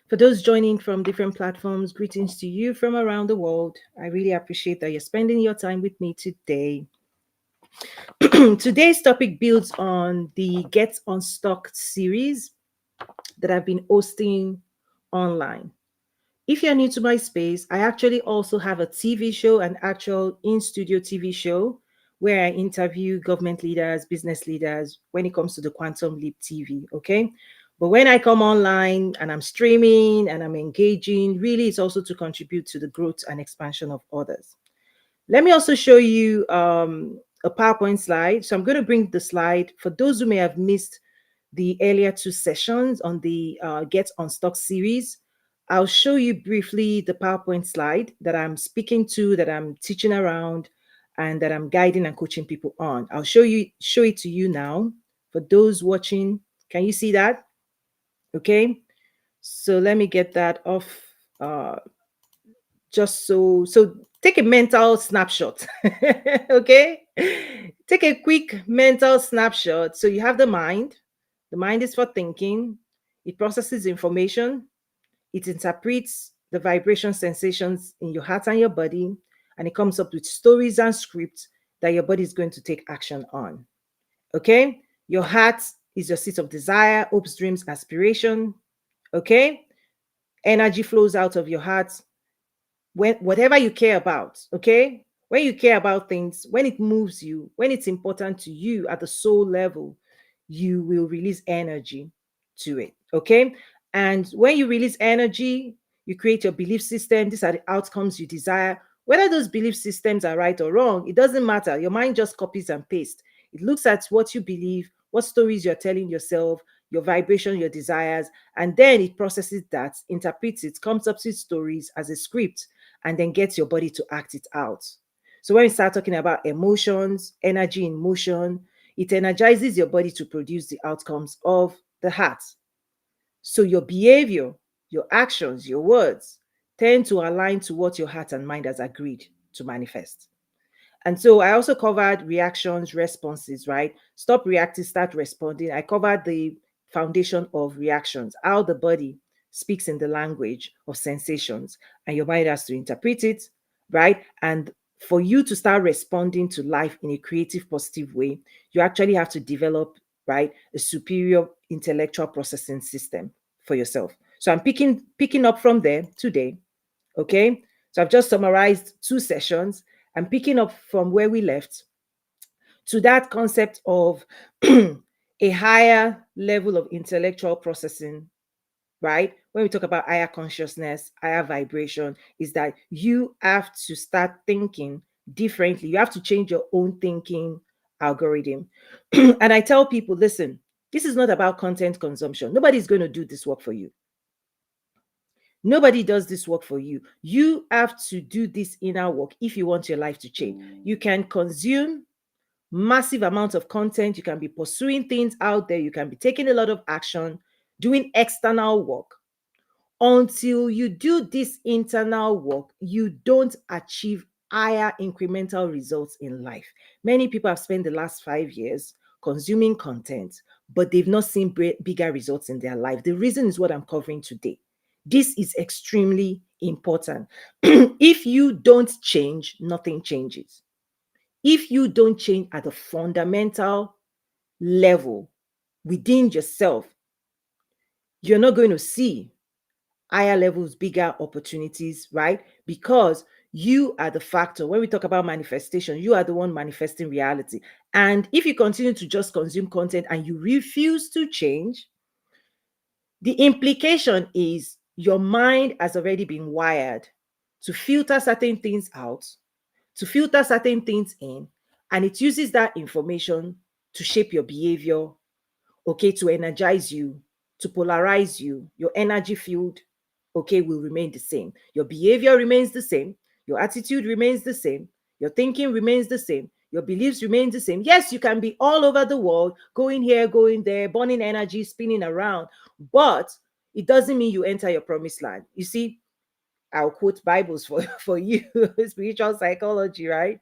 For those joining from different platforms, greetings to you from around the world. I really appreciate that you're spending your time with me today. Today's topic builds on the Get Unstuck series that I've been hosting online. If you're new to my space, I actually also have a TV show, an actual in studio TV show, where I interview government leaders, business leaders when it comes to the Quantum Leap TV. Okay. But when I come online and I'm streaming and I'm engaging, really it's also to contribute to the growth and expansion of others. Let me also show you a PowerPoint slide. So I'm going to bring the slide for those who may have missed the earlier two sessions on the Get Unstuck series. I'll show you briefly the PowerPoint slide that I'm speaking to, that I'm teaching around, and that I'm guiding and coaching people on. I'll show it to you now. For those watching, can you see that? Okay. So let me get that off. Uh, just so take a mental snapshot. Okay, take a quick mental snapshot. So you have the mind is for thinking, it processes information, it interprets the vibration sensations in your heart and your body, and it comes up with stories and scripts that your body is going to take action on. Okay, your heart is your seat of desire, hopes, dreams, aspiration. Okay, energy flows out of your heart when whatever you care about. Okay, when you care about things, when it moves you, when it's important to you at the soul level, you will release energy to it. Okay, and when you release energy, you create your belief system. These are the outcomes you desire. Whether those belief systems are right or wrong, it doesn't matter. Your mind just copies and pastes. It looks at what you believe, what stories you're telling yourself, your vibration, your desires, and then it processes that, interprets it, comes up with stories as a script, and then gets your body to act it out. So when we start talking about emotions, energy in motion, it energizes your body to produce the outcomes of the heart. So your behavior, your actions, your words tend to align to what your heart and mind has agreed to manifest. And so I also covered reactions, responses, right? Stop reacting, start responding. I covered the foundation of reactions, how the body speaks in the language of sensations, and your mind has to interpret it, right? And for you to start responding to life in a creative, positive way, you actually have to develop, right, a superior intellectual processing system for yourself. So I'm picking up from there today. Okay. So I've just summarized two sessions. I'm picking up from where we left to that concept of a higher level of intellectual processing, right? When we talk about higher consciousness, higher vibration, is that you have to start thinking differently. You have to change your own thinking algorithm. And I tell people, listen, this is not about content consumption. Nobody's going to do this work for you. Nobody does this work for you. You have to do this inner work if you want your life to change. You can consume massive amounts of content, you can be pursuing things out there, you can be taking a lot of action, doing external work. Until you do this internal work, you don't achieve higher incremental results in life. Many people have spent the last 5 years consuming content, but they've not seen bigger results in their life. The reason is what I'm covering today. This is extremely important. If you don't change, nothing changes. If you don't change at a fundamental level within yourself, you're not going to see higher levels, bigger opportunities, right? Because you are the factor. When we talk about manifestation, you are the one manifesting reality. And if you continue to just consume content and you refuse to change, the implication is your mind has already been wired to filter certain things out, to filter certain things in, and it uses that information to shape your behavior, okay, to energize you, to polarize you. Your energy field, okay, will remain the same. Your behavior remains the same. Your attitude remains the same. Your thinking remains the same. Your beliefs remain the same. Yes, you can be all over the world, going here, going there, burning energy, spinning around, but it doesn't mean you enter your promised land. You see, I'll quote Bibles for you, spiritual psychology, right?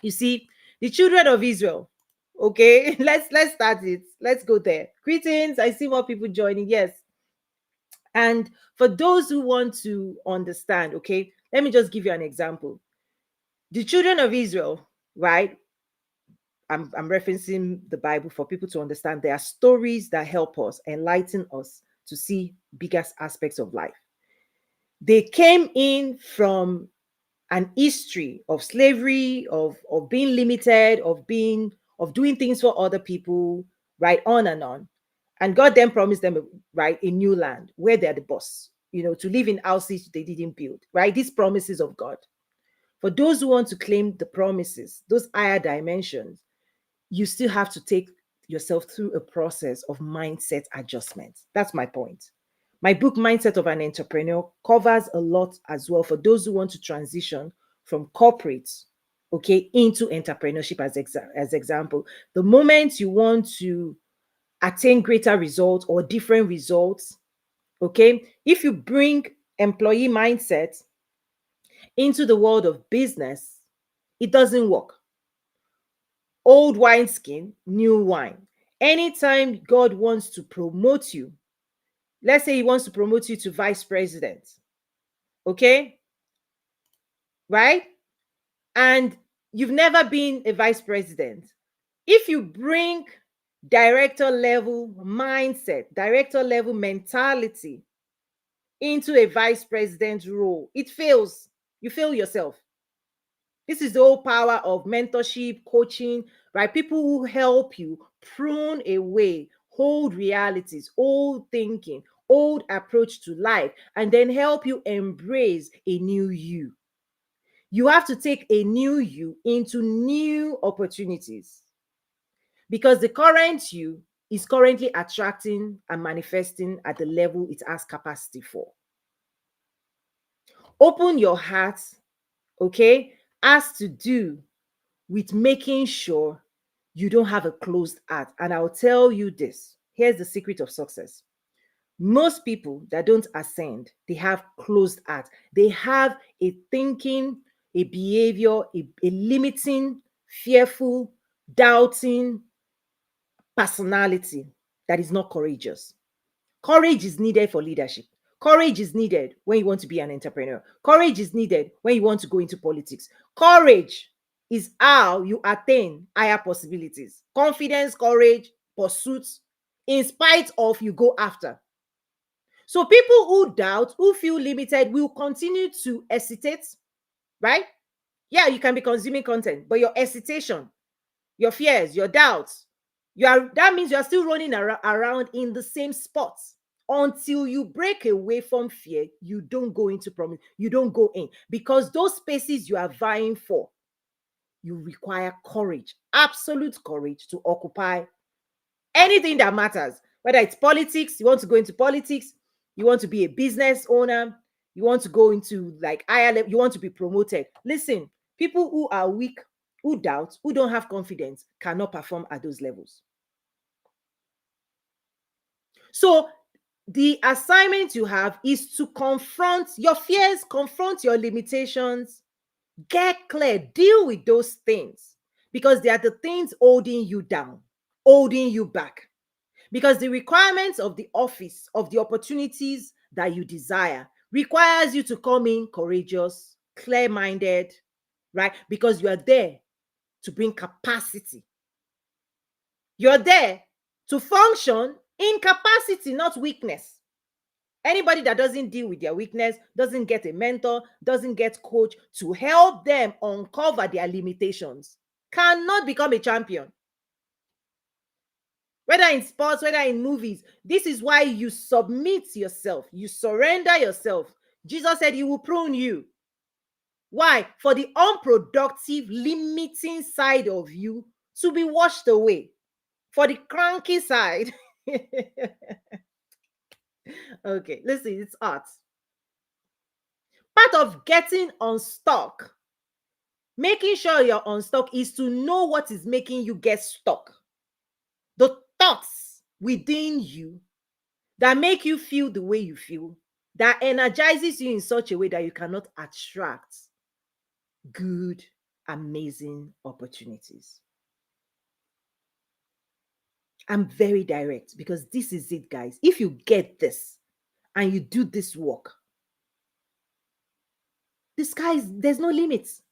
You see, the children of Israel. Okay, let's start it. Let's go there. Greetings. I see more people joining. Yes, And for those who want to understand, okay, let me just give you an example. The children of Israel, right? I'm referencing the Bible for people to understand. There are stories that help us, enlighten us to see biggest aspects of life. They came in from an history of slavery, of being limited, of doing things for other people, right? On and on. And God then promised them, right, a new land where they're the boss, to live in houses they didn't build, right? These promises of God. For those who want to claim the promises, those higher dimensions, you still have to take yourself through a process of mindset adjustment. That's my point. My book, Mindset of an Entrepreneur, covers a lot as well for those who want to transition from corporate, okay, into entrepreneurship as example. The moment you want to attain greater results or different results, okay, if you bring employee mindset into the world of business, it doesn't work. Old wineskin, new wine. Anytime God wants to promote you, let's say he wants to promote you to vice president, okay? Right? And you've never been a vice president. If you bring director level mindset, director level mentality into a vice president role, it fails. You fail yourself. This is the whole power of mentorship, coaching, right? People who help you prune away old realities, old thinking, old approach to life, and then help you embrace a new you. You have to take a new you into new opportunities because the current you is currently attracting and manifesting at the level it has capacity for. Open your heart, okay, has to do with making sure you don't have a closed heart. And I'll tell you this. Here's the secret of success. Most people that don't ascend, they have closed heart. They have a thinking, a behavior, a limiting, fearful, doubting personality that is not courageous. Courage is needed for leadership. Courage is needed when you want to be an entrepreneur. Courage is needed when you want to go into politics. Courage is how you attain higher possibilities. Confidence, courage, pursuits, in spite of you go after. So people who doubt, who feel limited, will continue to hesitate, right? Yeah, you can be consuming content, but your hesitation, your fears, your doubts, that means you are still running around in the same spot. Until you break away from fear, you don't go into promise, you don't go in, because those spaces you are vying for, you require courage, absolute courage to occupy anything that matters. Whether it's politics, you want to go into politics, you want to be a business owner, you want to go into like higher level, you want to be promoted. Listen, people who are weak, who doubt, who don't have confidence cannot perform at those levels. So the assignment you have is to confront your fears, confront your limitations, get clear, deal with those things, because they are the things holding you down, holding you back. Because the requirements of the office, of the opportunities that you desire, requires you to come in courageous, clear-minded, right? Because you are there to bring capacity. You're there to function in capacity, not weakness. Anybody that doesn't deal with their weakness, doesn't get a mentor, doesn't get coach to help them uncover their limitations, cannot become a champion. Whether in sports, whether in movies, this is why you submit yourself, you surrender yourself. Jesus said he will prune you. Why? For the unproductive, limiting side of you to be washed away. For the cranky side. Okay, listen, it's art. Part of getting unstuck, making sure you're unstuck, is to know what is making you get stuck. The thoughts within you that make you feel the way you feel, that energizes you in such a way that you cannot attract good, amazing opportunities. I'm very direct because this is it, guys. If you get this, and you do this work, the sky is, there's no limits.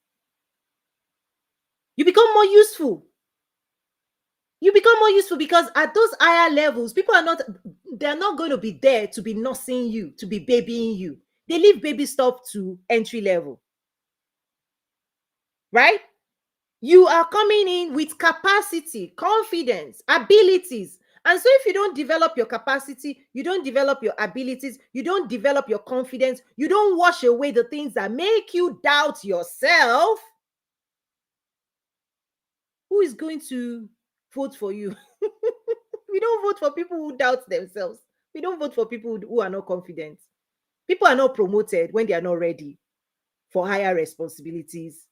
You become more useful. You become more useful because at those higher levels, people are not, they're not going to be there to be nursing you, to be babying you. They leave baby stuff to entry level, right? You are coming in with capacity, confidence, abilities. And so, if you don't develop your capacity, you don't develop your abilities, you don't develop your confidence, you don't wash away the things that make you doubt yourself, who is going to vote for you? We don't vote for people who doubt themselves. We don't vote for people who are not confident. People are not promoted when they are not ready for higher responsibilities.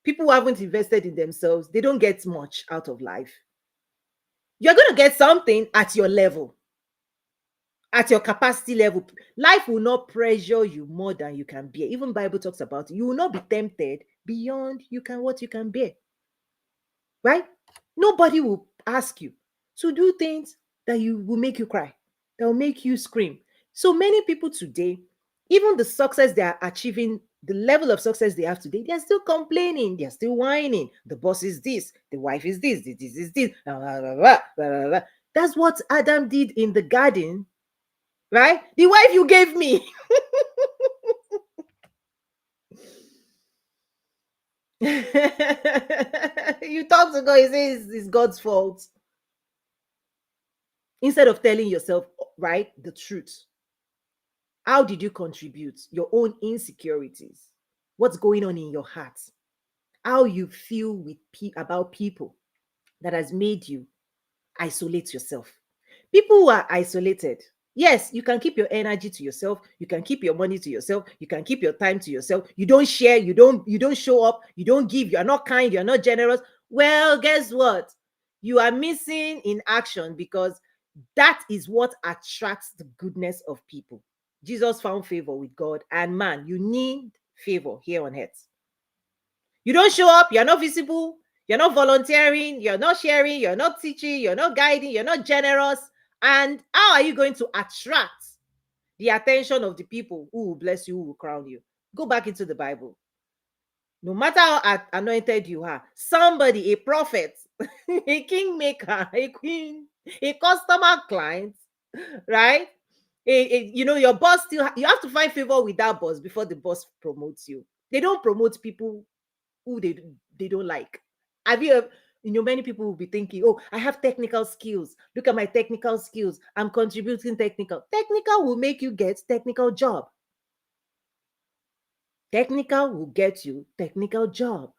People who haven't invested in themselves, they don't get much out of life. You're going to get something at your level, at your capacity level. Life will not pressure you more than you can bear. Even Bible talks about it. You will not be tempted beyond what you can bear. Right? Nobody will ask you to do things that you will make you cry, that will make you scream. So many people today, even the success they are achieving, the level of success they have today, they're still complaining, they're still whining. The boss is this, the wife is this is this. Blah, blah, blah, blah, blah, blah. That's what Adam did in the garden, right? The wife you gave me. You talk to God, he says it's God's fault. Instead of telling yourself, right, the truth. How did you contribute? Your own insecurities. What's going on in your heart? How you feel about people that has made you isolate yourself. People who are isolated, yes, you can keep your energy to yourself, you can keep your money to yourself, you can keep your time to yourself. You don't share, you don't show up, you don't give, you're not kind, you're not generous. Well, guess what? You are missing in action, because that is what attracts the goodness of people. Jesus found favor with God and man. You need favor here on earth. You don't show up, you're not visible, you're not volunteering, you're not sharing, you're not teaching, you're not guiding, you're not generous. And how are you going to attract the attention of the people who will bless you, who will crown you? Go back into the Bible. No matter how anointed you are, somebody, a prophet, a kingmaker, a queen, a customer client, right? Your boss still, you have to find favor with that boss before the boss promotes you. They don't promote people who they don't like. Have you ever, many people will be thinking, oh, I have technical skills. Look at my technical skills. I'm contributing technical. Technical will make you get technical job. Technical will get you technical job.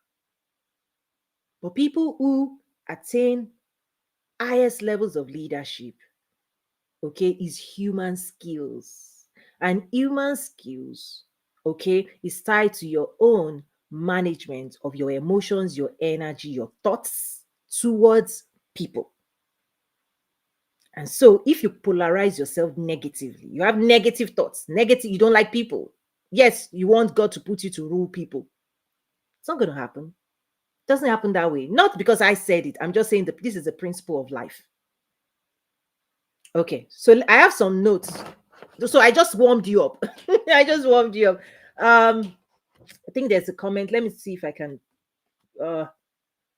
But people who attain highest levels of leadership, okay, is human skills. And human skills, okay, is tied to your own management of your emotions, your energy, your thoughts towards people. And so if you polarize yourself negatively, you have negative thoughts, negative, you don't like people. Yes, you want God to put you to rule people. It's not going to happen. It doesn't happen that way. Not because I said it. I'm just saying that this is a principle of life. Okay, so I have some notes. So I just warmed you up. I just warmed you up. I think there's a comment. Let me see if I can.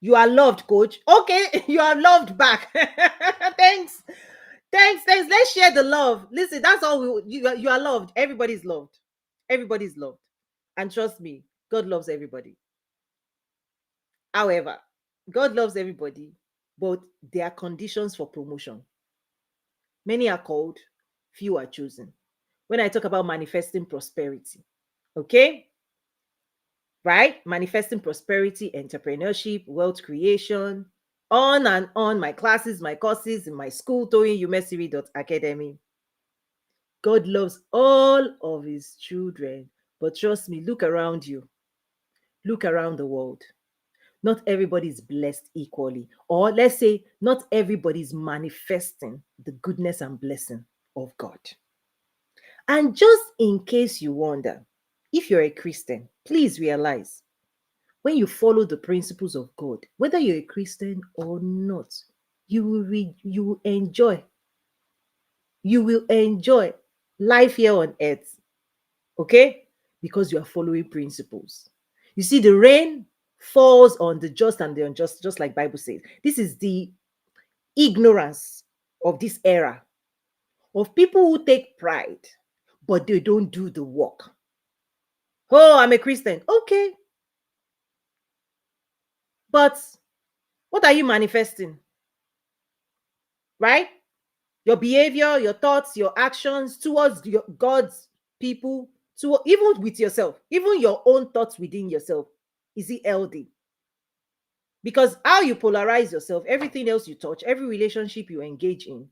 You are loved, coach. Okay, you are loved back. Thanks. Thanks. Let's share the love. Listen, that's all you are loved. Everybody's loved. Everybody's loved. And trust me, God loves everybody. However, God loves everybody, but there are conditions for promotion. Many are called, few are chosen. When I talk about manifesting prosperity, okay? Right? Manifesting prosperity, entrepreneurship, wealth creation, on and on. My classes, my courses in my school, toyinumesiri.academy. God loves all of his children. But trust me, look around you. Look around the world. Not everybody is blessed equally. Or let's say, not everybody is manifesting the goodness and blessing of God. And just in case you wonder, if you're a Christian, please realize when you follow the principles of God, whether you're a Christian or not, you will enjoy. You will enjoy life here on earth. Okay? Because you are following principles. You see, the rain falls on the just and the unjust, just like Bible says. This is the ignorance of this era of people who take pride, but they don't do the work. Oh, I'm a Christian. Okay. But what are you manifesting? Right? Your behavior, your thoughts, your actions towards God's people, to even with yourself, even your own thoughts within yourself. Is it healthy? Because how you polarize yourself, everything else you touch, every relationship you engage in,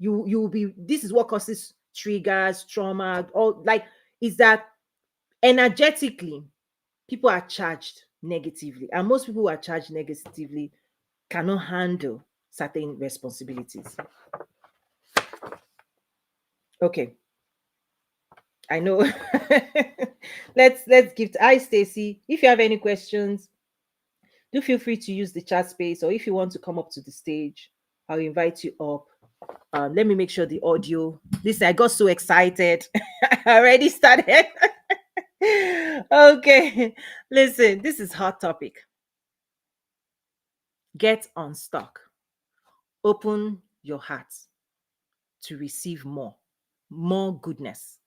you will be, this is what causes triggers, trauma, all, like, is that energetically people are charged negatively, and most people who are charged negatively cannot handle certain responsibilities. Okay, I know. Let's give hi Stacy. If you have any questions, do feel free to use the chat space, or if you want to come up to the stage, I'll invite you up. Let me make sure the audio. Listen, I got so excited. I already started. Okay, listen, this is hot topic. Get unstuck. Open your heart to receive more goodness.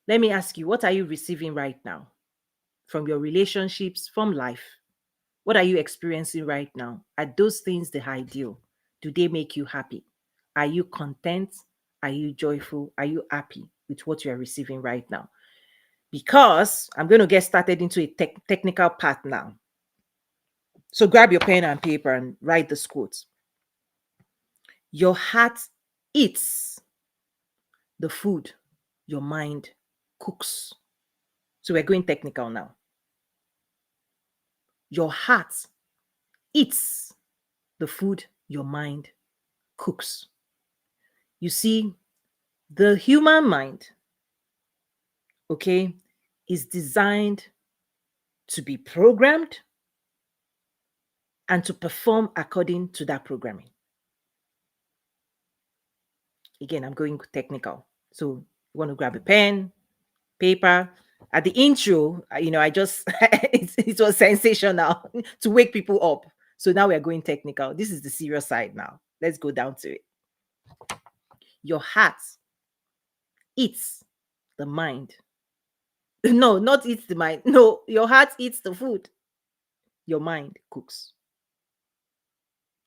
Let me ask you, what are you receiving right now from your relationships, from life? What are you experiencing right now? Are those things the ideal? Do they make you happy? Are you content? Are you joyful? Are you happy with what you are receiving right now? Because I'm going to get started into a technical part now. So grab your pen and paper and write this quote. Your heart eats the food your mind cooks. So we're going technical now. Your heart eats the food your mind cooks. You see, the human mind, okay, is designed to be programmed and to perform according to that programming. Again, I'm going technical. So you want to grab a pen, paper. At the intro, I just it was sensational to wake people up. So now we are going technical. This is the serious side now. Let's go down to it. Your heart eats the mind. No, not eats the mind. No, your heart eats the food. Your mind cooks.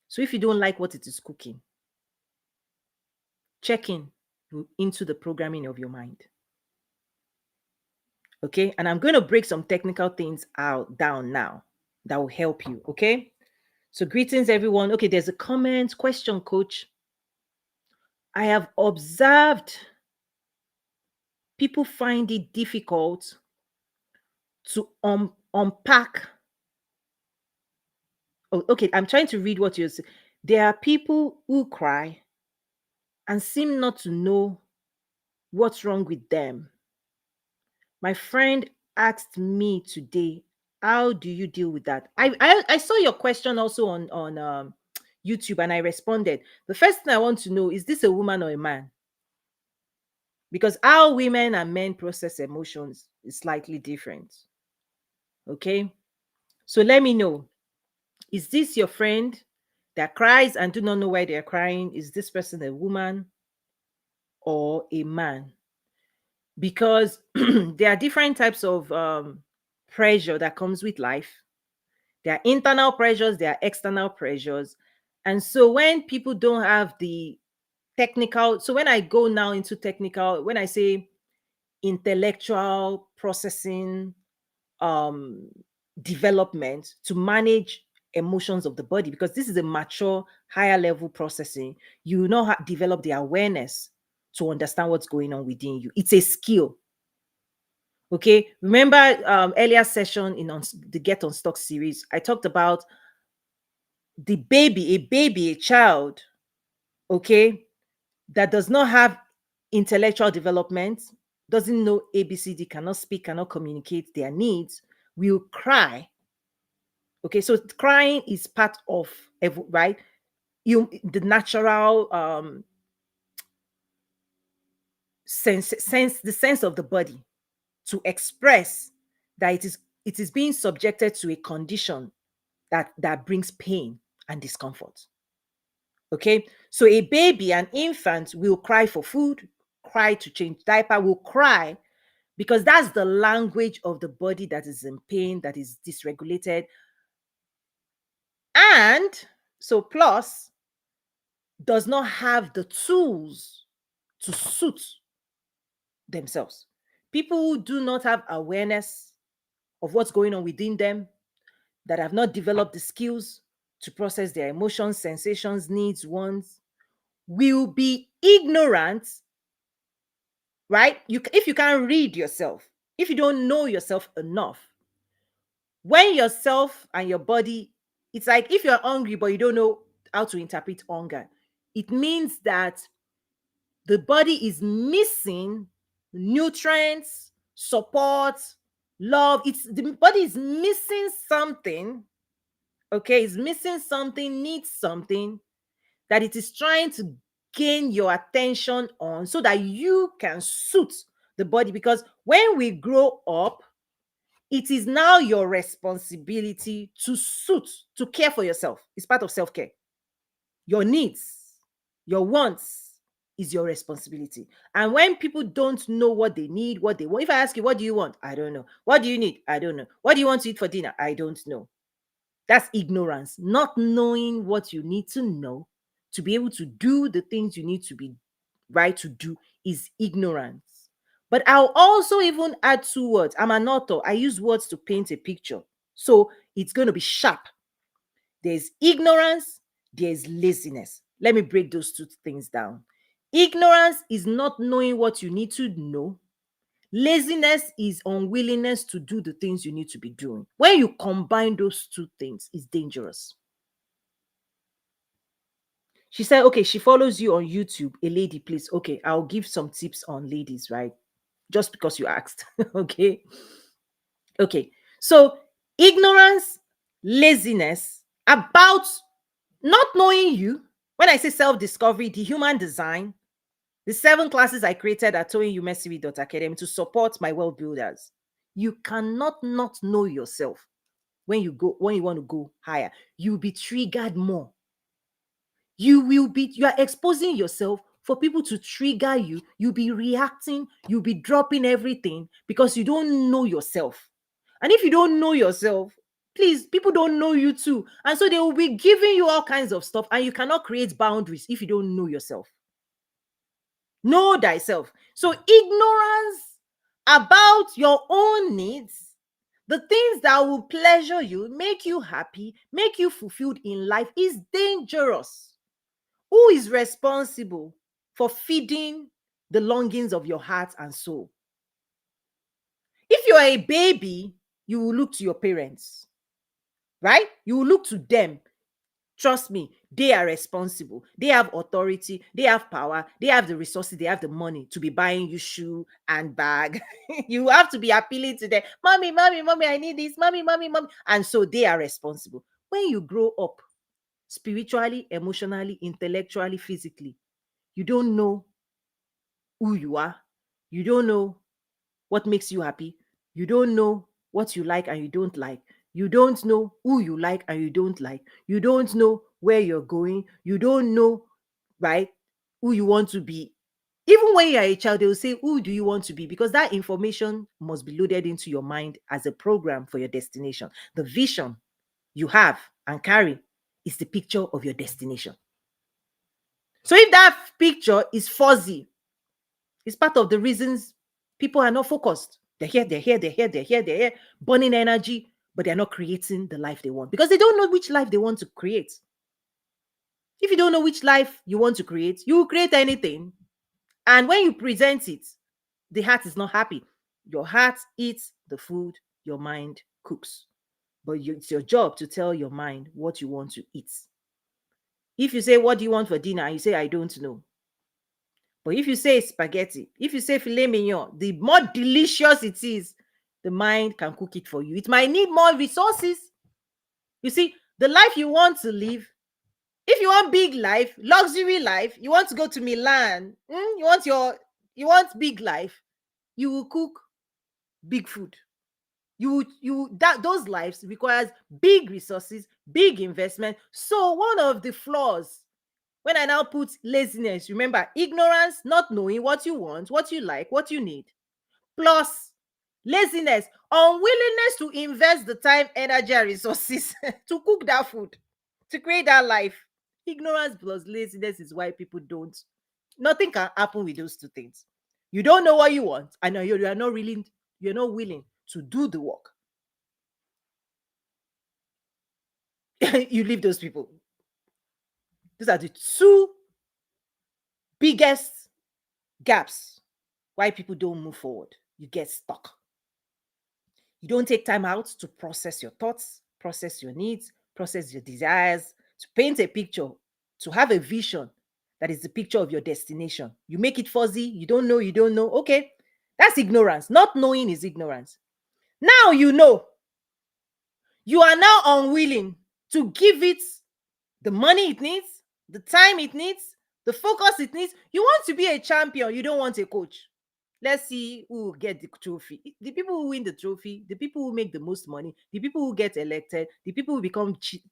So if you don't like what it is cooking, check into the programming of your mind. Okay, and I'm going to break some technical things out down now that will help you. Okay, so greetings everyone. Okay, there's a question, coach. I have observed people find it difficult to unpack. Oh, okay, I'm trying to read what you're saying. There are people who cry and seem not to know what's wrong with them. My friend asked me today, how do you deal with that? I saw your question also on YouTube, and I responded. The first thing I want to know, is this a woman or a man? Because how women and men process emotions is slightly different. Okay, so let me know, is this your friend that cries and do not know why they're crying? Is this person a woman or a man? Because there are different types of pressure that comes with life. There are internal pressures, there are external pressures. And so when people don't have the technical, so when I go now into technical, when I say intellectual processing, um development to manage emotions of the body, because this is a mature higher level processing, you know how develop the awareness to understand what's going on within you. It's a skill. Okay, remember earlier session in the Get Unstuck series, I talked about the baby, a child, okay, that does not have intellectual development, doesn't know ABCD, cannot speak, cannot communicate their needs, will cry. Okay, so crying is part of right, the natural the sense of the body to express that it is being subjected to a condition that brings pain and discomfort. Okay, so a baby, an infant, will cry for food, cry to change diaper, will cry because that's the language of the body that is in pain, that is dysregulated. And so, plus, does not have the tools to suit themselves. People who do not have awareness of what's going on within them, that have not developed the skills to process their emotions, sensations, needs, wants, will be ignorant, right? If you can't read yourself, if you don't know yourself enough, when yourself and your body, it's like if you're hungry but you don't know how to interpret hunger, it means that the body is missing nutrients, support, love. It's the body is missing something. Okay, it's missing something, needs something that it is trying to gain your attention on so that you can suit the body. Because when we grow up, it is now your responsibility to suit, to care for yourself. It's part of self-care. Your needs, your wants is your responsibility. And when people don't know what they need, what they want, if I ask you, what do you want? I don't know. What do you need? I don't know. What do you want to eat for dinner? I don't know. That's ignorance, not knowing what you need to know to be able to do the things you need to be right to do is ignorance. But I'll also even add two words. I'm an author. I use words to paint a picture. So it's going to be sharp. There's ignorance, there's laziness. Let me break those two things down. Ignorance is not knowing what you need to know. Laziness is unwillingness to do the things you need to be doing. When you combine those two things, it's dangerous. She said, okay, she follows you on YouTube, a lady, please. Okay, I'll give some tips on ladies, right? Just because you asked. Okay. Okay. So, ignorance, laziness about not knowing you. When I say self discovery, the human design, the 7 classes I created at toyinyumesiwi.academy to support my wealth builders. You cannot not know yourself when you want to go higher. You'll be triggered more. You are exposing yourself for people to trigger you. You'll be reacting, you'll be dropping everything because you don't know yourself. And if you don't know yourself, please, people don't know you too. And so they will be giving you all kinds of stuff, and you cannot create boundaries if you don't know yourself. Know thyself. So ignorance about your own needs, the things that will pleasure you, make you happy, make you fulfilled in life, is dangerous. Who is responsible for feeding the longings of your heart and soul? If you are a baby, you will look to your parents, right? You will look to them. Trust me, they are responsible. They have authority. They have power. They have the resources. They have the money to be buying you shoe and bag. You have to be appealing to them. Mommy, mommy, mommy, I need this. Mommy, mommy, mommy. And so they are responsible. When you grow up spiritually, emotionally, intellectually, physically, you don't know who you are. You don't know what makes you happy. You don't know what you like and you don't like. You don't know who you like and you don't like. You don't know where you're going. You don't know, right, who you want to be. Even when you're a child, they will say, who do you want to be? Because that information must be loaded into your mind as a program for your destination. The vision you have and carry is the picture of your destination. So if that picture is fuzzy, it's part of the reasons people are not focused. They're here, they're here, they're here, they're here, they're here, burning energy, but they're not creating the life they want because they don't know which life they want to create. If you don't know which life you want to create, you will create anything. And when you present it, the heart is not happy. Your heart eats the food your mind cooks. But it's your job to tell your mind what you want to eat. If you say, what do you want for dinner? And you say, I don't know. But if you say spaghetti, if you say filet mignon, the more delicious it is, the mind can cook it for you. It might need more resources. You see, the life you want to live, if you want big life, luxury life, you want to go to Milan, you want your You want big life, you will cook big food. That those lives requires big resources, big investment. So one of the flaws, when I now put laziness, remember, ignorance, not knowing what you want, what you like, what you need, plus laziness, unwillingness to invest the time, energy, and resources to cook that food, to create that life. Ignorance plus laziness is why people don't. Nothing can happen with those two things. You don't know what you want, and you are not really, you're not willing to do the work. You leave those people. These are the two biggest gaps why people don't move forward. You get stuck. You don't take time out to process your thoughts, process your needs, process your desires, to paint a picture, to have a vision that is the picture of your destination. You make it fuzzy. You don't know. You don't know. Okay. That's ignorance. Not knowing is ignorance. Now you know. You are now unwilling to give it the money it needs, the time it needs, the focus it needs. You want to be a champion. You don't want a coach. Let's see who will get the trophy. The people who win the trophy, the people who make the most money, the people who get elected, the people who become chief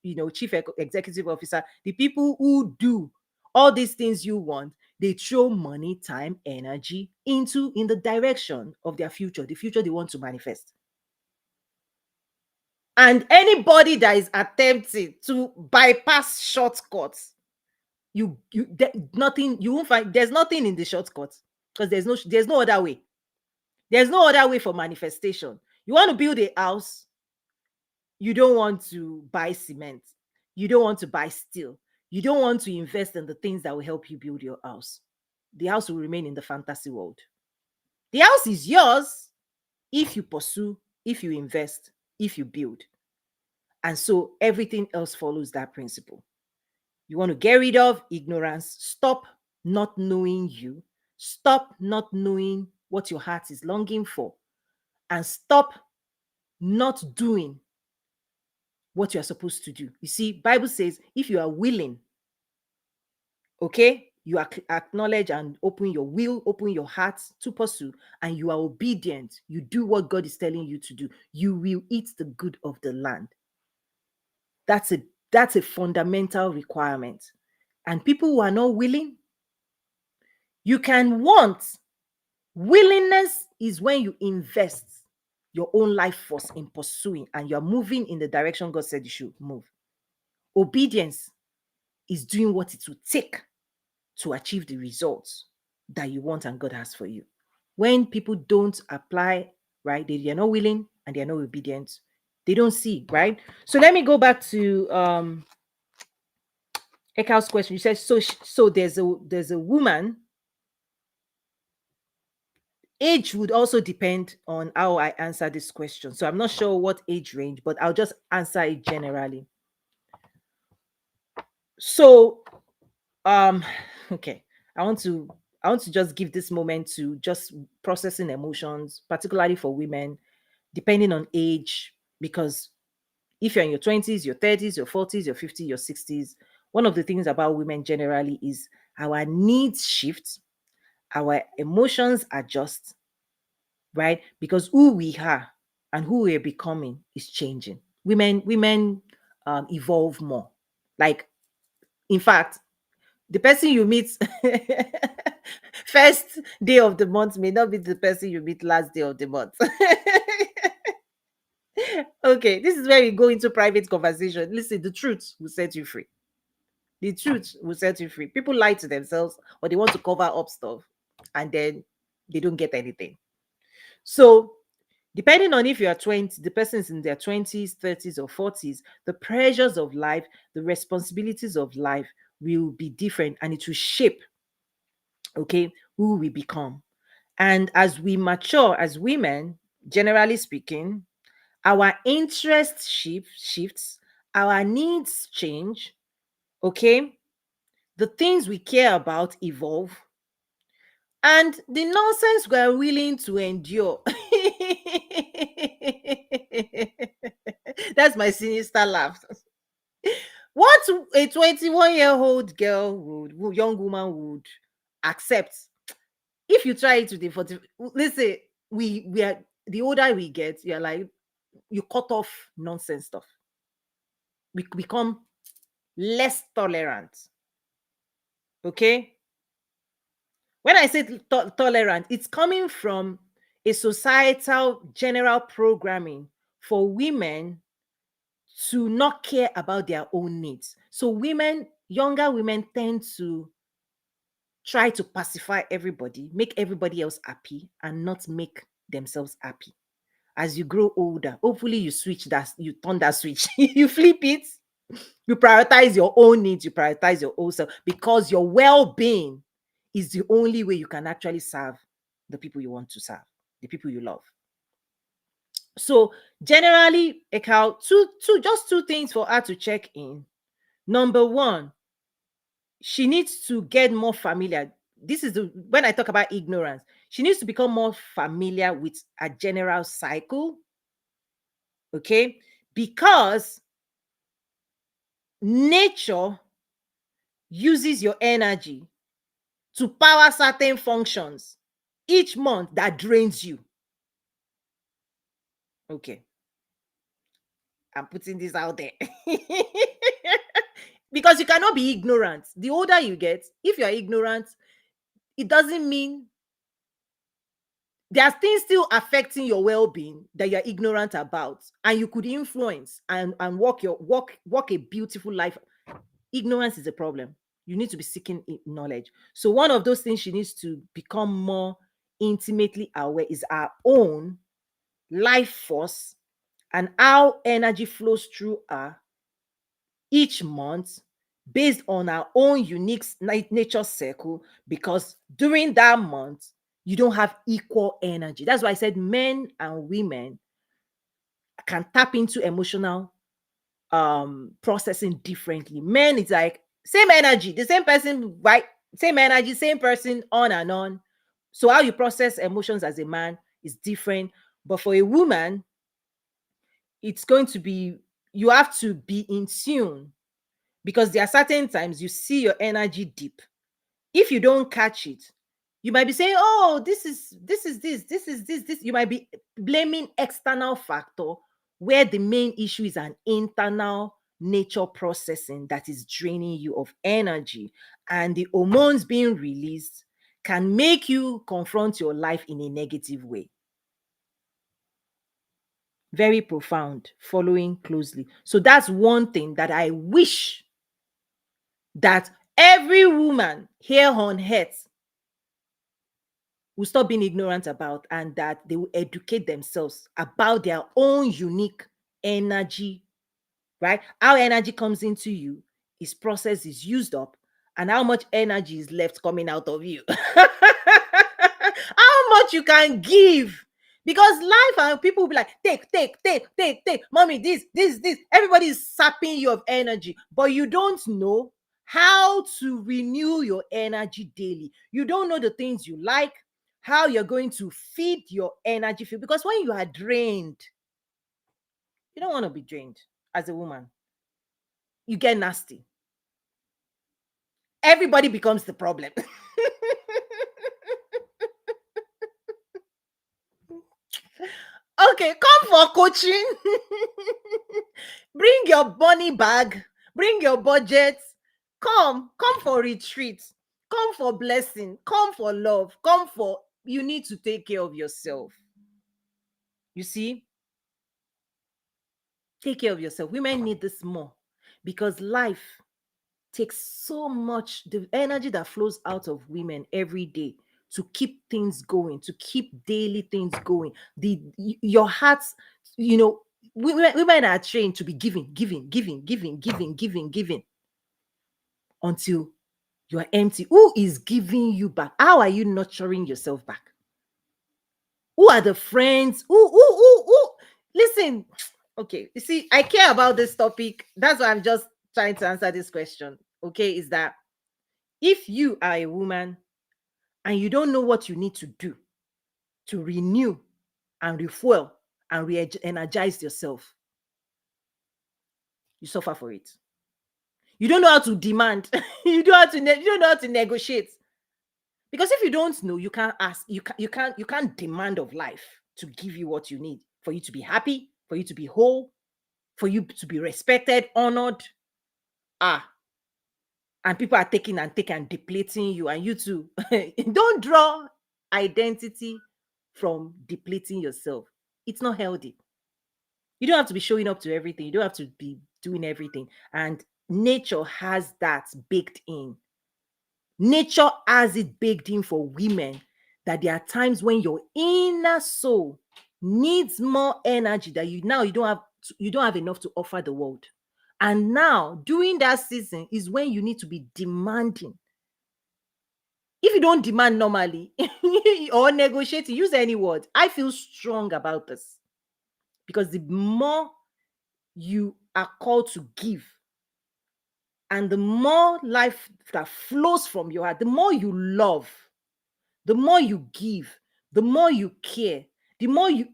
executive officer, the people who do all these things you want, they throw money, time, energy into in the direction of their future, the future they want to manifest. And anybody that is attempting to bypass shortcuts, nothing, you won't find, there's nothing in the shortcuts, because there's no other way. There's no other way for manifestation. You want to build a house, you don't want to buy cement, you don't want to buy steel, you don't want to invest in the things that will help you build your house. The house will remain in the fantasy world. The house is yours if you pursue, if you invest, if you build. And so everything else follows that principle. You want to get rid of ignorance, stop not knowing you, stop not knowing what your heart is longing for, and stop not doing what you are supposed to do. You see, Bible says if you are willing, okay, you acknowledge and open your will, open your heart to pursue, and you are obedient, you do what God is telling you to do, you will eat the good of the land. That's a fundamental requirement. And people who are not willing, you can want. Willingness is when you invest your own life force in pursuing and you're moving in the direction God said you should move. Obedience is doing what it will take to achieve the results that you want and God has for you. When people don't apply, right, they're not willing and they're not obedient, they don't see, right? So let me go back to Ekal's question. You said so there's a woman. Age would also depend on how I answer this question. So I'm not sure what age range, but I'll just answer it generally. So okay, I want to just give this moment to just processing emotions, particularly for women, depending on age, because if you're in your 20s, your 30s, your 40s, your 50s, your 60s, one of the things about women generally is our needs shift, our emotions adjust, right? Because who we are and who we're becoming is changing. Women evolve more. Like, in fact, the person you meet first day of the month may not be the person you meet last day of the month. Okay, this is where we go into private conversation. Listen, the truth will set you free. The truth will set you free. People lie to themselves or they want to cover up stuff and then they don't get anything. So, depending on if you are 20, the person's in their 20s, 30s, or 40s, the pressures of life, the responsibilities of life will be different and it will shape, okay, who we become. And as we mature as women, generally speaking, our interest shifts, our needs change, okay, the things we care about evolve, and the nonsense we are willing to endure. That's my sinister laugh. What a 21-year-old girl young woman would accept If you try it today, let's say we are the older we get, you're like you cut off nonsense stuff. We become less tolerant. Okay. When I say tolerant, it's coming from a societal general programming for women to not care about their own needs. So younger women tend to try to pacify everybody, make everybody else happy, and not make themselves happy. As you grow older, hopefully you turn that switch, you flip it, you prioritize your own needs, you prioritize your own self, because your well-being is the only way you can actually serve the people you want to serve, the people you love. So generally, Ekau, just two things for her to check in. Number one, she needs to get more familiar. This is when I talk about ignorance, she needs to become more familiar with a general cycle. Okay, because nature uses your energy to power certain functions each month that drains you. Okay, I'm putting this out there. Because you cannot be ignorant. The older you get, if you're ignorant, it doesn't mean there are things still affecting your well-being that you're ignorant about, and you could influence and walk a beautiful life. Ignorance is a problem. You need to be seeking knowledge. So one of those things she needs to become more intimately aware is our own life force and how energy flows through her each month based on our own unique nature circle, because during that month you don't have equal energy. That's why I said men and women can tap into emotional processing differently. Men, it's like same energy, the same person, right? Same energy, same person, on and on. So how you process emotions as a man is different. But for a woman, it's going to be, you have to be in tune, because there are certain times you see your energy dip. If you don't catch it, you might be saying, oh, this. You might be blaming external factor, where the main issue is an internal nature processing that is draining you of energy. And the hormones being released can make you confront your life in a negative way. Very profound, following closely. So that's one thing that I wish that every woman here on earth will stop being ignorant about, and that they will educate themselves about their own unique energy, right? How energy comes into you, is processed, is used up, and how much energy is left coming out of you. How much you can give. Because life, and people will be like, take. Mommy, this. Everybody is sapping you of energy, but you don't know how to renew your energy daily. You don't know the things you like, how you're going to feed your energy field. Because when you are drained, you don't want to be drained as a woman. You get nasty. Everybody becomes the problem. Okay, come for coaching. Bring your money bag, bring your budget. Come for retreat, come for blessing, come for love, come for, you need to take care of yourself. You see, take care of yourself. Women need this more, because life takes so much, the energy that flows out of women every day to keep things going, to keep daily things going. Your hearts, women are trained to be giving until you are empty. Who is giving you back? How are you nurturing yourself back? Who are the friends? Who? Listen, okay. You see, I care about this topic. That's why I'm just trying to answer this question. Okay, is that if you are a woman and you don't know what you need to do to renew and refuel and re-energize yourself, you suffer for it. You don't know how to demand. You don't know how to negotiate. Because if you don't know, you can't ask, you can't demand of life to give you what you need for you to be happy, for you to be whole, for you to be respected, honored. Ah, and people are taking and taking and depleting you, and you too. Don't draw identity from depleting yourself. It's not healthy. You don't have to be showing up to everything. You don't have to be doing everything. And nature has that baked in. Nature has it baked in for women that there are times when your inner soul needs more energy that you don't have enough to offer the world. And now during that season is when you need to be demanding. If you don't demand normally or negotiate, use any word. I feel strong about this because the more you are called to give and the more life that flows from your heart, the more you love, the more you give, the more you care, the more you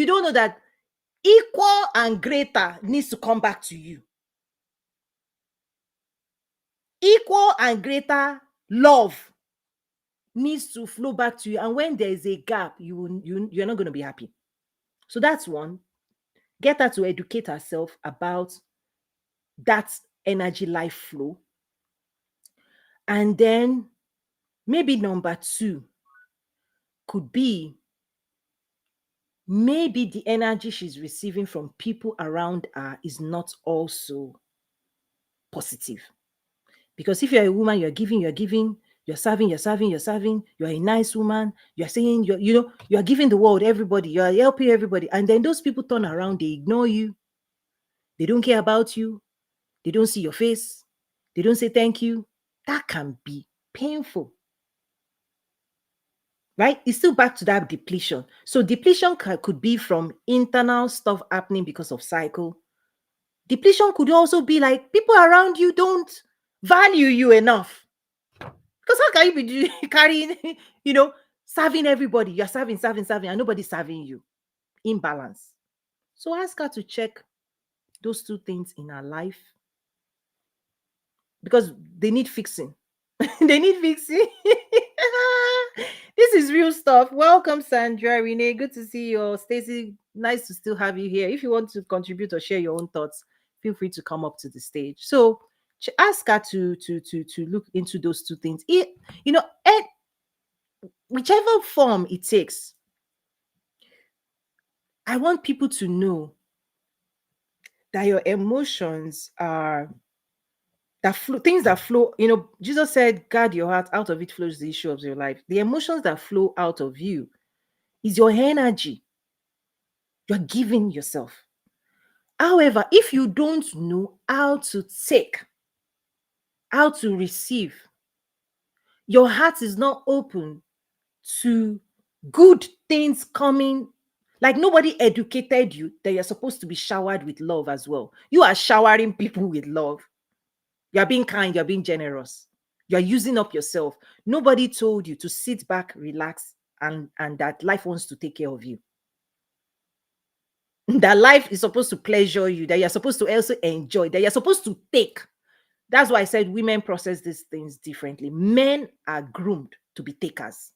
don't know that equal and greater needs to come back to you. Equal and greater love needs to flow back to you. And when there is a gap, you're not going to be happy. So that's one. Get her to educate herself about that energy life flow. And then maybe number two could be maybe the energy she's receiving from people around her is not also positive. Because if you're a woman, you're giving, you're serving, you're a nice woman, you're saying, you're giving the world, everybody, you're helping everybody. And then those people turn around, they ignore you, they don't care about you, they don't see your face, they don't say thank you. That can be painful. Right? It's still back to that depletion. So depletion could be from internal stuff happening because of cycle. Depletion could also be like people around you don't value you enough. Because how can you be carrying, serving everybody? You're serving, and nobody's serving you. Imbalance. So ask her to check those two things in her life because they need fixing. They need fixing. This is real stuff. Welcome, Sandra, Renee. Good to see you. Stacy, nice to still have you here. If you want to contribute or share your own thoughts, feel free to come up to the stage. So ask her to look into those two things. Whichever form it takes, I want people to know that your emotions are that flow, things that flow. Jesus said, guard your heart, out of it flows the issue of your life. The emotions that flow out of you is your energy you're giving yourself. However, if you don't know how to take, how to receive, your heart is not open to good things coming. Like nobody educated you that you're supposed to be showered with love as well. You are showering people with love. You're being kind, you're being generous. You're using up yourself. Nobody told you to sit back, relax, and that life wants to take care of you. That life is supposed to pleasure you, that you're supposed to also enjoy, that you're supposed to take. That's why I said women process these things differently. Men are groomed to be takers.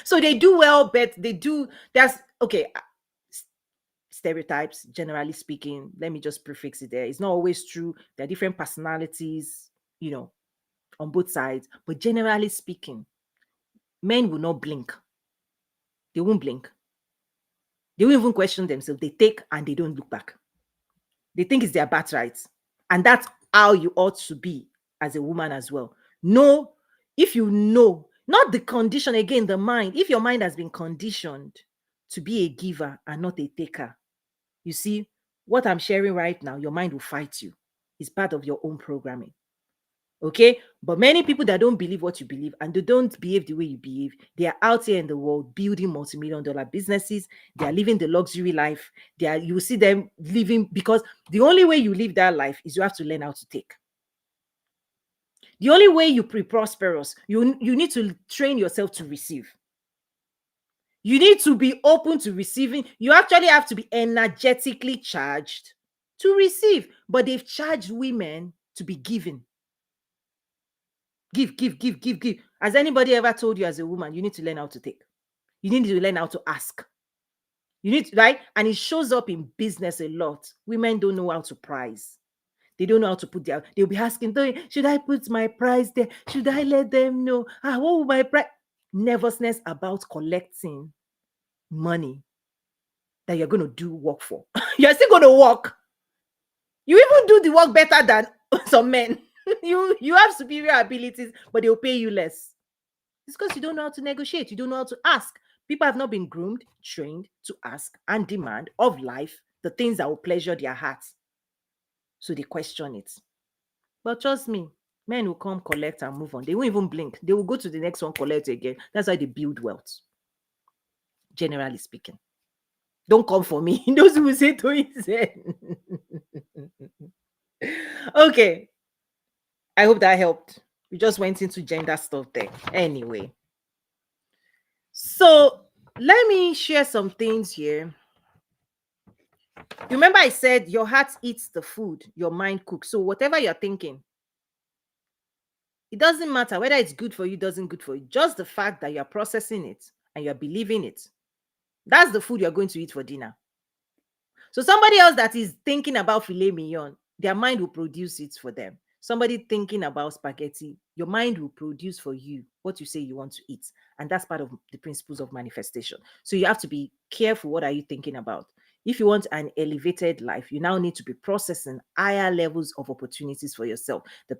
So they do well, but that's okay. Stereotypes, generally speaking, let me just prefix it there. It's not always true. There are different personalities, on both sides. But generally speaking, men will not blink. They won't blink. They won't even question themselves. They take and they don't look back. They think it's their birthright. And that's how you ought to be as a woman as well. No, if you know, not the condition, again, the mind. If your mind has been conditioned to be a giver and not a taker, you see, what I'm sharing right now, your mind will fight you. It's part of your own programming. Okay, but many people that don't believe what you believe and they don't behave the way you behave, they are out here in the world building multi-million-dollar businesses. They are living the luxury life. You see them living, because the only way you live that life is you have to learn how to take. The only way you prosperous, you need to train yourself to receive. You need to be open to receiving. You actually have to be energetically charged to receive, but they've charged women to be giving. Give, give, give, give, give. Has anybody ever told you as a woman, you need to learn how to take? You need to learn how to ask. You need to, right? And it shows up in business a lot. Women don't know how to price. They don't know how to put their, they'll be asking, should I put my price there? Should I let them know? What will my price? Nervousness about collecting money that you're going to do work for. You're still going to work. You even do the work better than some men. You have superior abilities, but they'll pay you less. It's because you don't know how to negotiate. You don't know how to ask. People have not been groomed, trained to ask and demand of life the things that will pleasure their hearts. So they question it. But trust me, men will come, collect, and move on. They won't even blink. They will go to the next one, collect again. That's how they build wealth, generally speaking. Don't come for me. Those who say to it. Okay. I hope that helped. We just went into gender stuff there. Anyway. So let me share some things here. You remember I said your heart eats the food, your mind cooks. So whatever you're thinking, it doesn't matter whether it's good for you, doesn't good for you. Just the fact that you're processing it and you're believing it, that's the food you're going to eat for dinner. So somebody else that is thinking about filet mignon, their mind will produce it for them. Somebody thinking about spaghetti, your mind will produce for you what you say you want to eat. And that's part of the principles of manifestation. So you have to be careful. What are you thinking about? If you want an elevated life, you now need to be processing higher levels of opportunities for yourself. The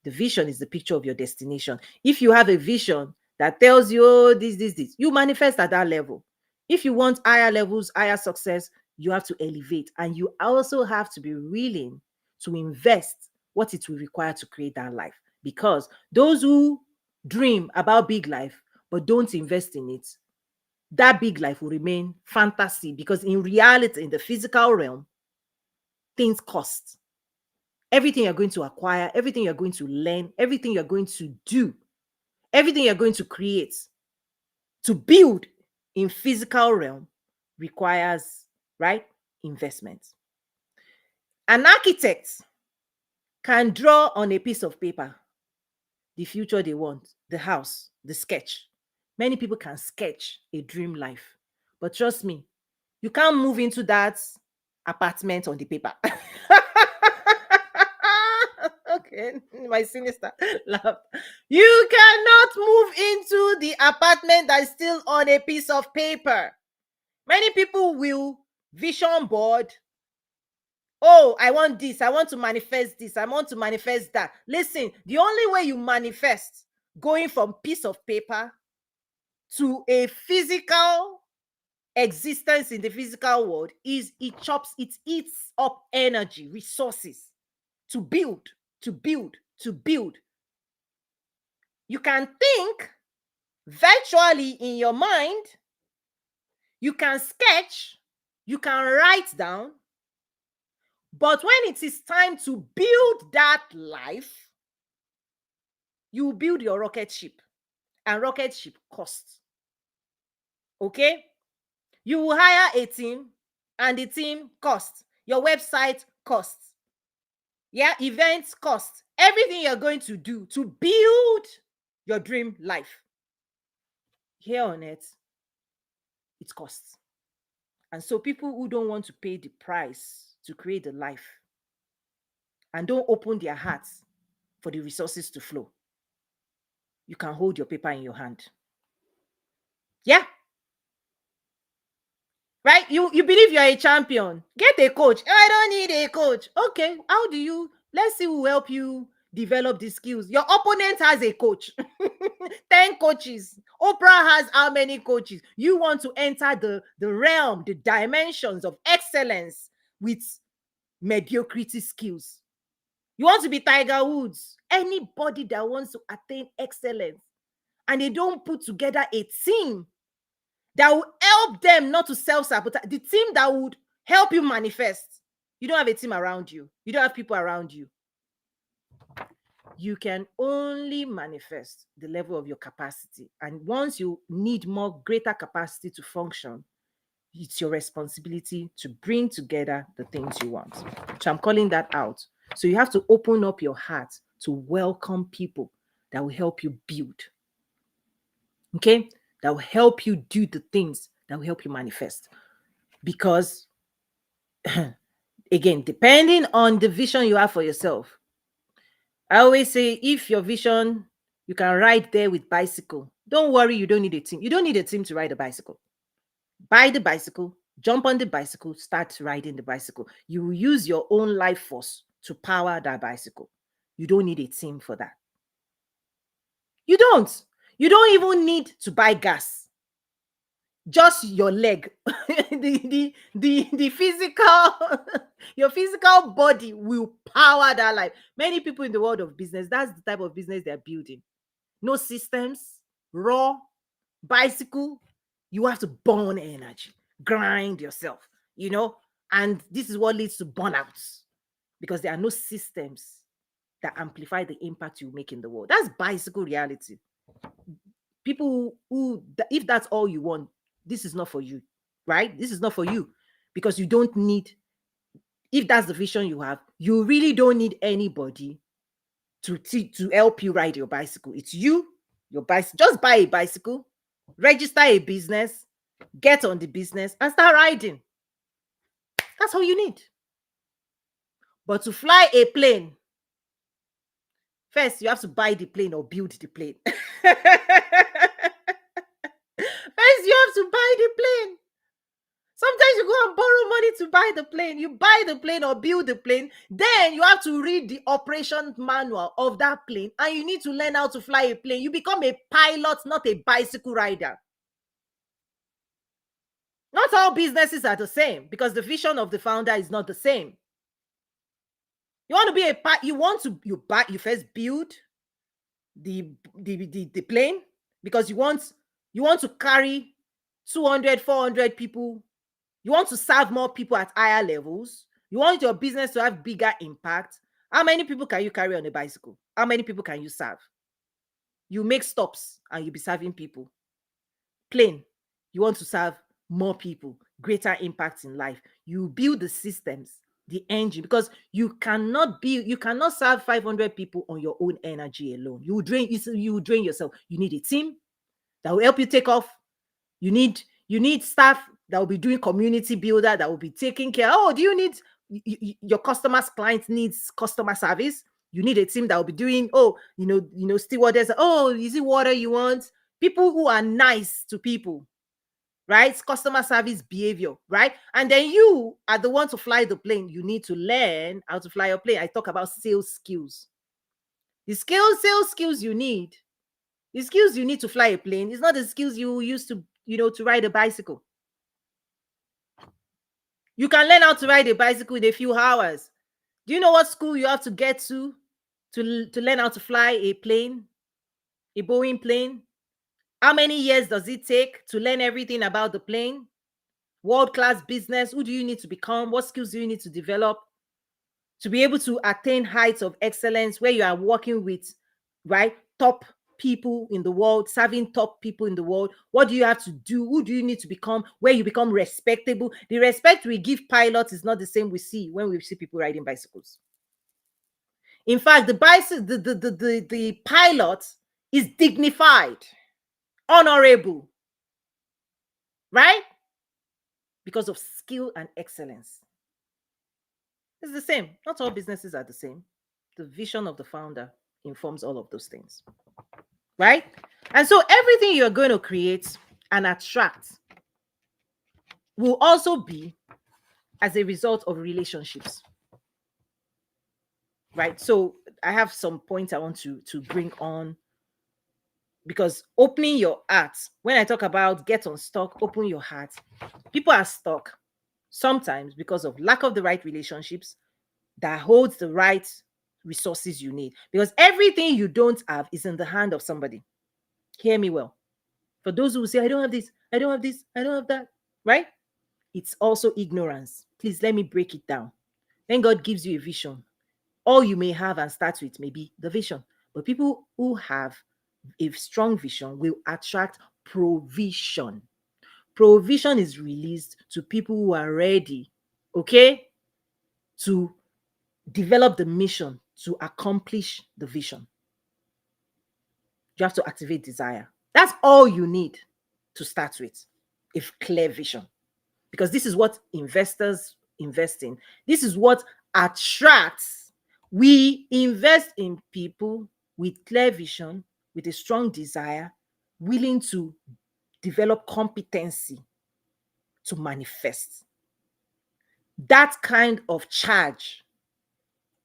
vision is the picture of your destination. If you have a vision that tells you, oh, this, you manifest at that level. If you want higher levels, higher success, you have to elevate. And you also have to be willing to invest what it will require to create that life. Because those who dream about big life but don't invest in it, that big life will remain fantasy, because in reality, in the physical realm, things cost. Everything you're going to acquire, everything you're going to learn, everything you're going to do, everything you're going to create, to build in physical realm requires, right, investment. An architect can draw on a piece of paper the future they want, the house, the sketch. Many people can sketch a dream life, but trust me, you can't move into that apartment on the paper. Okay, my sinister laugh. You cannot move into the apartment that is still on a piece of paper. Many people will vision board. Oh, I want this. I want to manifest this. I want to manifest that. Listen, the only way you manifest going from piece of paper to a physical existence in the physical world is it eats up energy, resources to build, to build, to build. You can think virtually in your mind, you can sketch, you can write down, but when it is time to build that life, you build your rocket ship, and rocket ship costs. Okay? You will hire a team, and the team costs. Your website costs. Yeah, events cost. Everything you're going to do to build your dream life here on earth, it costs. And so people who don't want to pay the price to create the life and don't open their hearts for the resources to flow, you can hold your paper in your hand. Yeah. Right? You believe you're a champion. Get a coach. I don't need a coach. Okay. How do you? Let's see who will help you develop the skills. Your opponent has a coach. 10 coaches. Oprah has how many coaches? You want to enter the realm, the dimensions of excellence with mediocrity skills. You want to be Tiger Woods. Anybody that wants to attain excellence and they don't put together a team that will help them not to self-sabotage, the team that would help you manifest. You don't have a team around you. You don't have people around you. You can only manifest the level of your capacity. And once you need more greater capacity to function, it's your responsibility to bring together the things you want. So I'm calling that out. So you have to open up your heart to welcome people that will help you build. Okay? That will help you do the things that will help you manifest. Because, again, depending on the vision you have for yourself, I always say if your vision, you can ride there with bicycle. Don't worry, you don't need a team. You don't need a team to ride a bicycle. Buy the bicycle, jump on the bicycle, start riding the bicycle. You will use your own life force to power that bicycle. You don't need a team for that. You don't. You don't even need to buy gas. Just your leg. The physical, your physical body will power that life. Many people in the world of business, that's the type of business they're building. No systems, raw, bicycle. You have to burn energy, grind yourself, and this is what leads to burnouts because there are no systems that amplify the impact you make in the world. That's bicycle reality. People if that's all you want, this is not for you, right? This is not for you because you don't need, if that's the vision you have, you really don't need anybody to help you ride your bicycle. It's you, your bicycle. Just buy a bicycle, register a business, get on the business, and start riding. That's all you need. But to fly a plane, first you have to buy the plane or build the plane. First, you have to buy the plane. Sometimes you go and borrow money to buy the plane. You buy the plane or build the plane. Then you have to read the operation manual of that plane. And you need to learn how to fly a plane. You become a pilot, not a bicycle rider. Not all businesses are the same because the vision of the founder is not the same. You want to be you first build the plane because you want to carry 200, 400 people. You want to serve more people at higher levels. You want your business to have bigger impact. How many people can you carry on a bicycle? How many people can you serve? You make stops and you'll be serving people. Plane, you want to serve more people, greater impact in life. You build the systems, the engine, because you cannot serve 500 people on your own energy alone. You will drain yourself. You need a team that will help you take off. You need staff that will be doing community builder, that will be taking care. Oh, do you need your client needs customer service? You need a team that will be doing, stewardess. Oh, is it water you want? People who are nice to people, right? Customer service behavior, right? And then you are the one to fly the plane. You need to learn how to fly your plane. I talk about sales skills. The sales skills you need, the skills you need to fly a plane is not the skills you use to ride a bicycle. You can learn how to ride a bicycle in a few hours. Do you know what school you have to get to learn how to fly a plane, a Boeing plane? How many years does it take to learn everything about the plane? World-class business. Who do you need to become? What skills do you need to develop to be able to attain heights of excellence where you are working with, right, top people in the world, serving top people in the world? What do you have to do? Who do you need to become where you become respectable? The respect we give pilots is not the same we see when we see people riding bicycles. In fact, the pilot is dignified, honorable, right? Because of skill and excellence. It's the same. Not all businesses are the same. The vision of the founder informs all of those things, right? And so everything you're going to create and attract will also be as a result of relationships, right? So I have some points I want to bring on, because opening your heart, when I talk about get unstuck, open your heart, people are stuck sometimes because of lack of the right relationships that holds the right resources you need. Because everything you don't have is in the hand of somebody. Hear me well. For those who say, I don't have this, I don't have this, I don't have that, right? It's also ignorance. Please let me break it down. Then God gives you a vision. All you may have and start with may be the vision. But people who have a strong vision will attract provision. Provision is released to people who are ready, okay, to develop the mission to accomplish the vision. You have to activate desire. That's all you need to start with. A clear vision. Because this is what investors invest in. This is what attracts. We invest in people with clear vision, with a strong desire, willing to develop competency to manifest. That kind of charge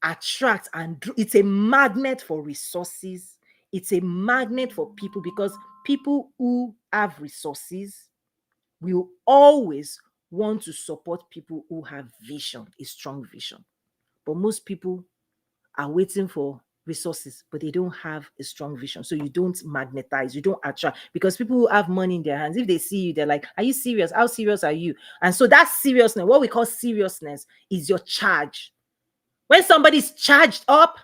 attracts, and it's a magnet for resources. It's a magnet for people, because people who have resources will always want to support people who have vision, a strong vision. But most people are waiting for resources, but they don't have a strong vision. So you don't magnetize, you don't attract, because people who have money in their hands, if they see you, they're like, are you serious? How serious are you? And so that seriousness, what we call seriousness, is your charge. When somebody's charged up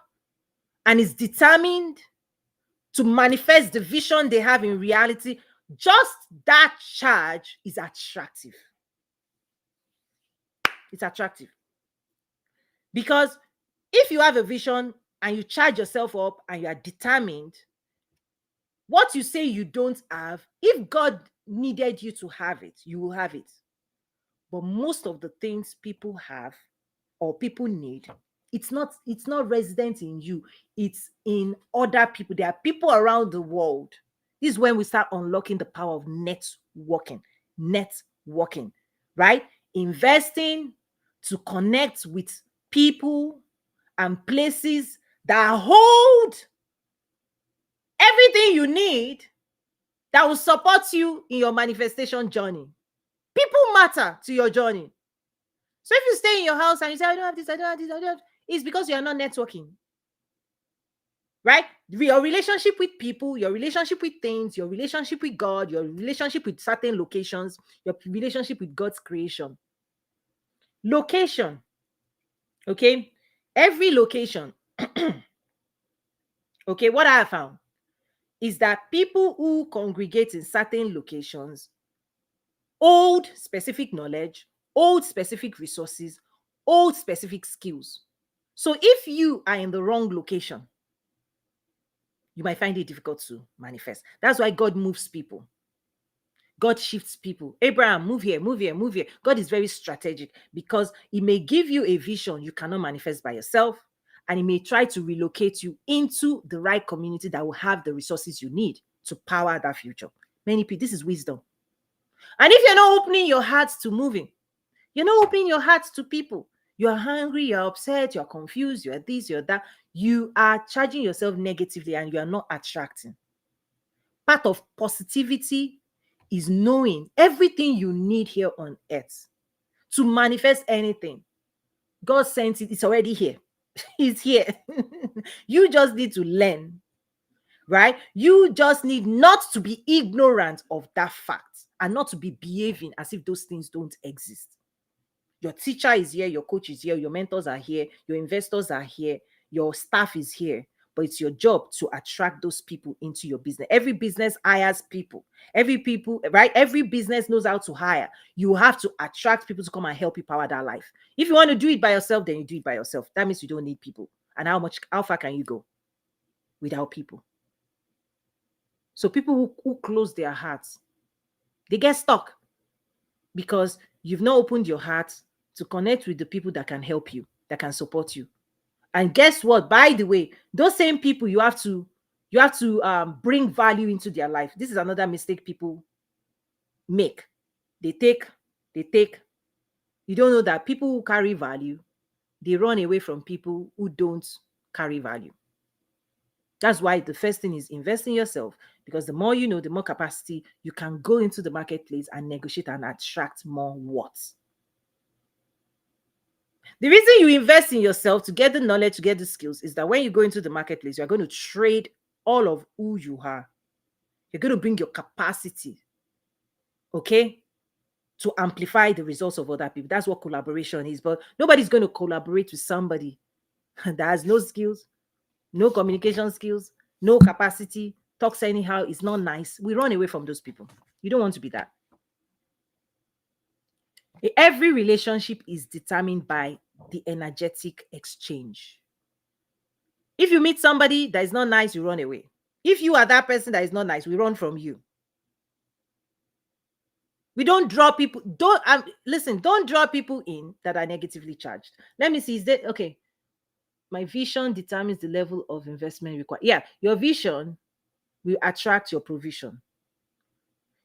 and is determined to manifest the vision they have in reality, just that charge is attractive. It's attractive. Because if you have a vision and you charge yourself up and you are determined, what you say you don't have, if God needed you to have it, you will have it. But most of the things people have or people need, it's not resident in you, it's in other people. There are people around the world. This is when we start unlocking the power of networking, right? Investing to connect with people and places that hold everything you need that will support you in your manifestation journey. People matter to your journey. So if you stay in your house and you say, I don't have this, I don't have this, I don't have, it's because you are not networking. Right? Your relationship with people, your relationship with things, your relationship with God, your relationship with certain locations, your relationship with God's creation. Location. Okay? Every location. Okay, what I have found is that people who congregate in certain locations hold specific knowledge, hold specific resources, hold specific skills. So if you are in the wrong location, you might find it difficult to manifest. That's why God moves people. God shifts people. Abraham, move here, move here, move here. God is very strategic, because he may give you a vision you cannot manifest by yourself, and he may try to relocate you into the right community that will have the resources you need to power that future. Many people, this is wisdom. And if you're not opening your heart to moving, you're not opening your heart to people, you're hungry, you're upset, you're confused, you're this, you're that, you are charging yourself negatively and you are not attracting. Part of positivity is knowing everything you need here on earth to manifest anything. God sent it, it's already here. It's here. You just need to learn, right? You just need not to be ignorant of that fact and not to be behaving as if those things don't exist. Your teacher is here, your coach is here, your mentors are here, your investors are here, your staff is here. But it's your job to attract those people into your business. Every business hires people. Right? Every business knows how to hire. You have to attract people to come and help you power that life. If you want to do it by yourself, then you do it by yourself. That means you don't need people. And how far can you go without people? So people who close their hearts, they get stuck because you've not opened your heart to connect with the people that can help you, that can support you. And guess what? By the way, those same people you have to bring value into their life. This is another mistake people make. They take. You don't know that people who carry value, they run away from people who don't carry value. That's why the first thing is invest in yourself, because the more you know, the more capacity you can go into the marketplace and negotiate and attract more what. The reason you invest in yourself to get the knowledge, to get the skills, is that when you go into the marketplace, you're going to trade all of who you are. You're going to bring your capacity, okay, to amplify the results of other people. That's what collaboration is. But nobody's going to collaborate with somebody that has no skills, no communication skills, no capacity, talks anyhow, is not nice. We run away from those people. You don't want to be that. Every relationship is determined by the energetic exchange. If you meet somebody that is not nice, you run away. If you are that person that is not nice, we run from you. We don't draw people. Don't listen. Don't draw people in that are negatively charged. Let me see. Is that okay? My vision determines the level of investment required. Yeah, your vision will attract your provision.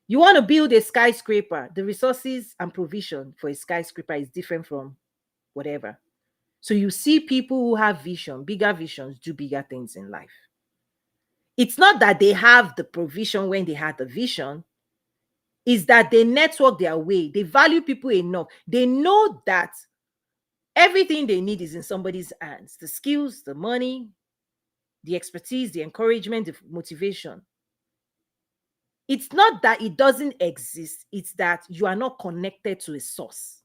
You want to build a skyscraper. The resources and provision for a skyscraper is different from whatever. So you see people who have vision, bigger visions, do bigger things in life. It's not that they have the provision when they had the vision, is that they network their way. They value people enough. They know that everything they need is in somebody's hands: the skills, the money, the expertise, the encouragement, the motivation. It's not that it doesn't exist, it's that you are not connected to a source.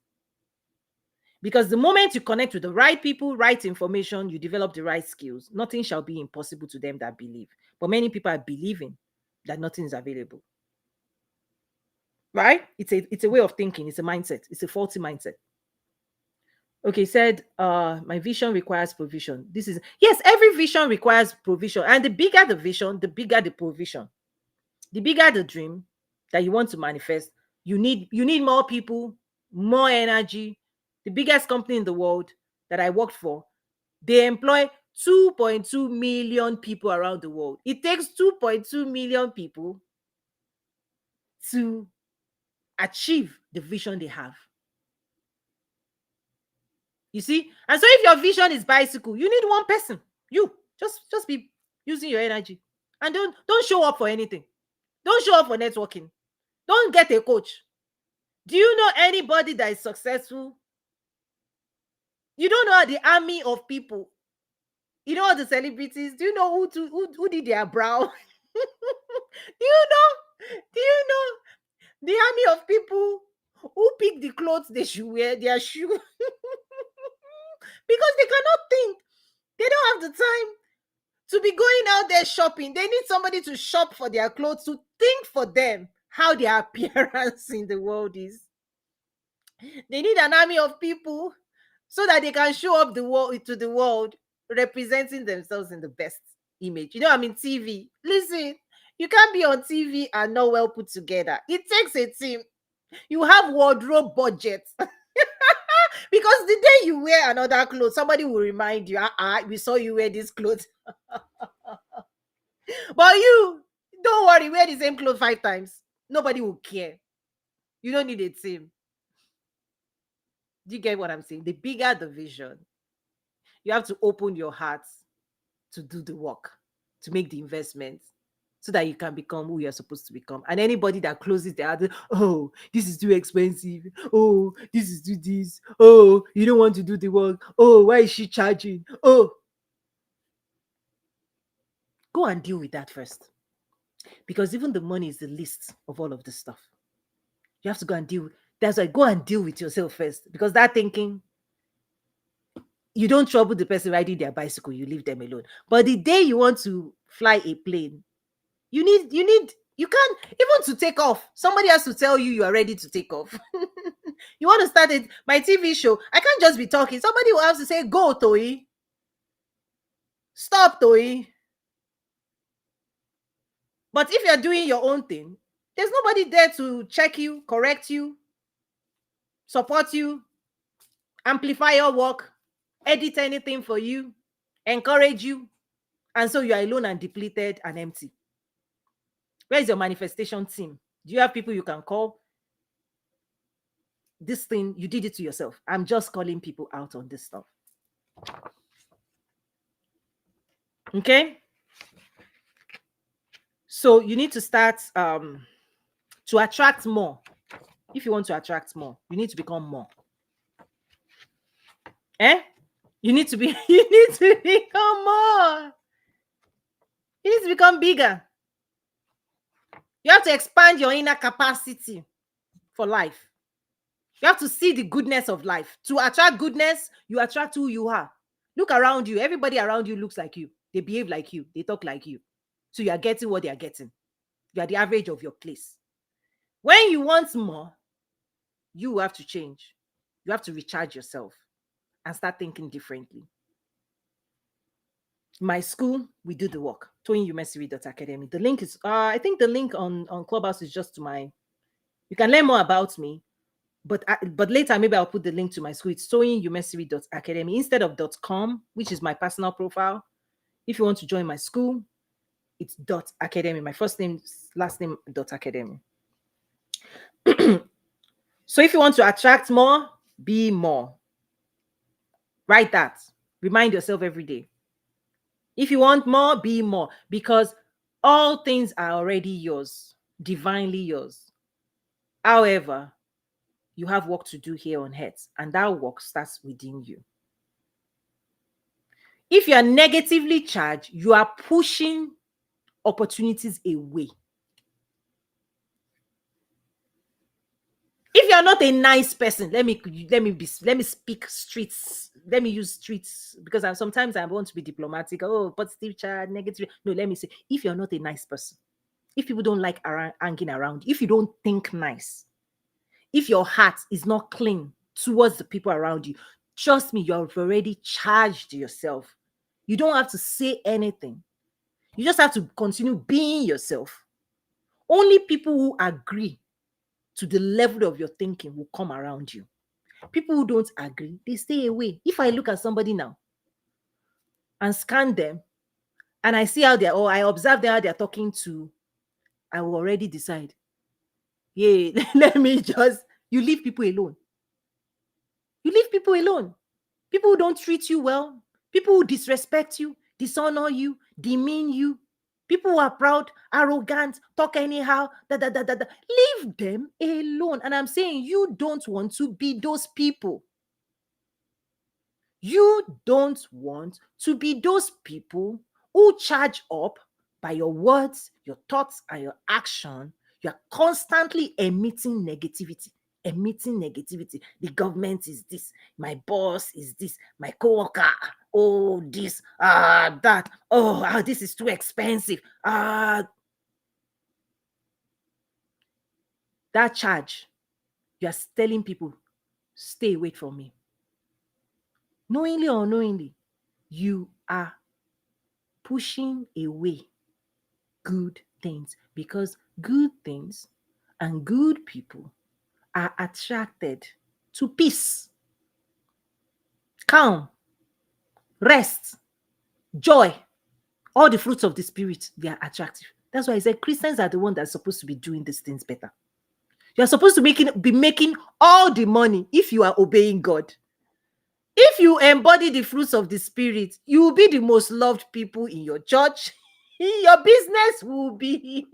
Because the moment you connect with the right people, right information, you develop the right skills, nothing shall be impossible to them that believe. But many people are believing that nothing is available. Right? It's a way of thinking, it's a mindset, it's a faulty mindset. Okay, said my vision requires provision. This is yes, every vision requires provision. And the bigger the vision, the bigger the provision. The bigger the dream that you want to manifest, you need more people, more energy. The biggest company in the world that I worked for, they employ 2.2 million people around the world. It takes 2.2 million people to achieve the vision they have. You see? And so if your vision is bicycle, you need one person. You just be using your energy. And don't show up for anything. Don't show up for networking. Don't get a coach. Do you know anybody that is successful? You don't know the army of people. You know all the celebrities. Do you know who did their brow? do you know? Do you know the army of people who pick the clothes they should wear, their shoe? Because they cannot think. They don't have the time to be going out there shopping. They need somebody to shop for their clothes, to think for them how their appearance in the world is. They need an army of people so that they can show up the world to the world representing themselves in the best image. You know, I'm in TV. Listen, you can't be on TV and not well put together. It takes a team. You have wardrobe budget. Because the day you wear another clothes, somebody will remind you, we saw you wear this clothes. But you, don't worry, wear the same clothes 5 times. Nobody will care. You don't need a team. Do you get what I'm saying? The bigger the vision, you have to open your heart to do the work, to make the investment, so that you can become who you're supposed to become. And anybody that closes their heart, oh, this is too expensive. Oh, this is too this. Oh, you don't want to do the work. Oh, why is she charging? Oh, go and deal with that first. Because even the money is the least of all of this stuff. You have to go and deal. That's why go and deal with yourself first. Because that thinking, you don't trouble the person riding their bicycle, you leave them alone. But the day you want to fly a plane, you can't even to take off. Somebody has to tell you are ready to take off. You want to start it, my TV show. I can't just be talking. Somebody will have to say, go, Toi. Stop, Toi. But if you're doing your own thing, there's nobody there to check you, correct you, support you, amplify your work, edit anything for you, encourage you. And so you are alone and depleted and empty. Where is your manifestation team? Do you have people you can call? This thing, you did it to yourself. I'm just calling people out on this stuff. Okay? So you need to start to attract more. If you want to attract more, you need to become more. You need to become more. You need to become bigger. You have to expand your inner capacity for life. You have to see the goodness of life. To attract goodness, you attract who you are. Look around you. Everybody around you looks like you. They behave like you. They talk like you. So you are getting what they are getting. You are the average of your place. When you want more, you have to change. You have to recharge yourself and start thinking differently. My school, we do the work. toyinumesiri.academy. The link is I think the link on Clubhouse is just to my, you can learn more about me, but later maybe I'll put the link to my school. It's toyinumesiri.academy instead of .com, which is my personal profile. If you want to join my school, it's .academy. My first name, last name, .academy. So if you want to attract more, be more. Write that. Remind yourself every day. If you want more, be more, because all things are already yours, divinely yours. However, you have work to do here on earth, and that work starts within you. If you are negatively charged, you are pushing opportunities away. If you are not a nice person, let me speak streets. Let me use streets, because sometimes I want to be diplomatic. Oh, positive charge, negative. No, let me say, if you're not a nice person, if people don't like hanging around, if you don't think nice, if your heart is not clean towards the people around you, trust me, you've already charged yourself. You don't have to say anything. You just have to continue being yourself. Only people who agree to the level of your thinking will come around you. People who don't agree, they stay away. If I look at somebody now and scan them, and I see how they're, or I observe how they're talking to, I will already decide, yeah, let me just, you leave people alone. You leave people alone. People who don't treat you well, people who disrespect you, dishonor you, demean you, people who are proud, arrogant, talk anyhow, leave them alone. And I'm saying, you don't want to be those people. You don't want to be those people who charge up by your words, your thoughts, and your action. You're constantly emitting negativity. The government is this, my boss is this, my co-worker, oh, this, that, oh, this is too expensive. That charge, you're telling people, stay away from me. Knowingly or unknowingly, you are pushing away good things, because good things and good people are attracted to peace, calm, rest, joy, all the fruits of the spirit. They are attractive. That's why I said Christians are the ones that are supposed to be doing these things better. You're supposed to be making all the money if you are obeying God. If you embody the fruits of the spirit, you will be the most loved people in your church. Your business will be,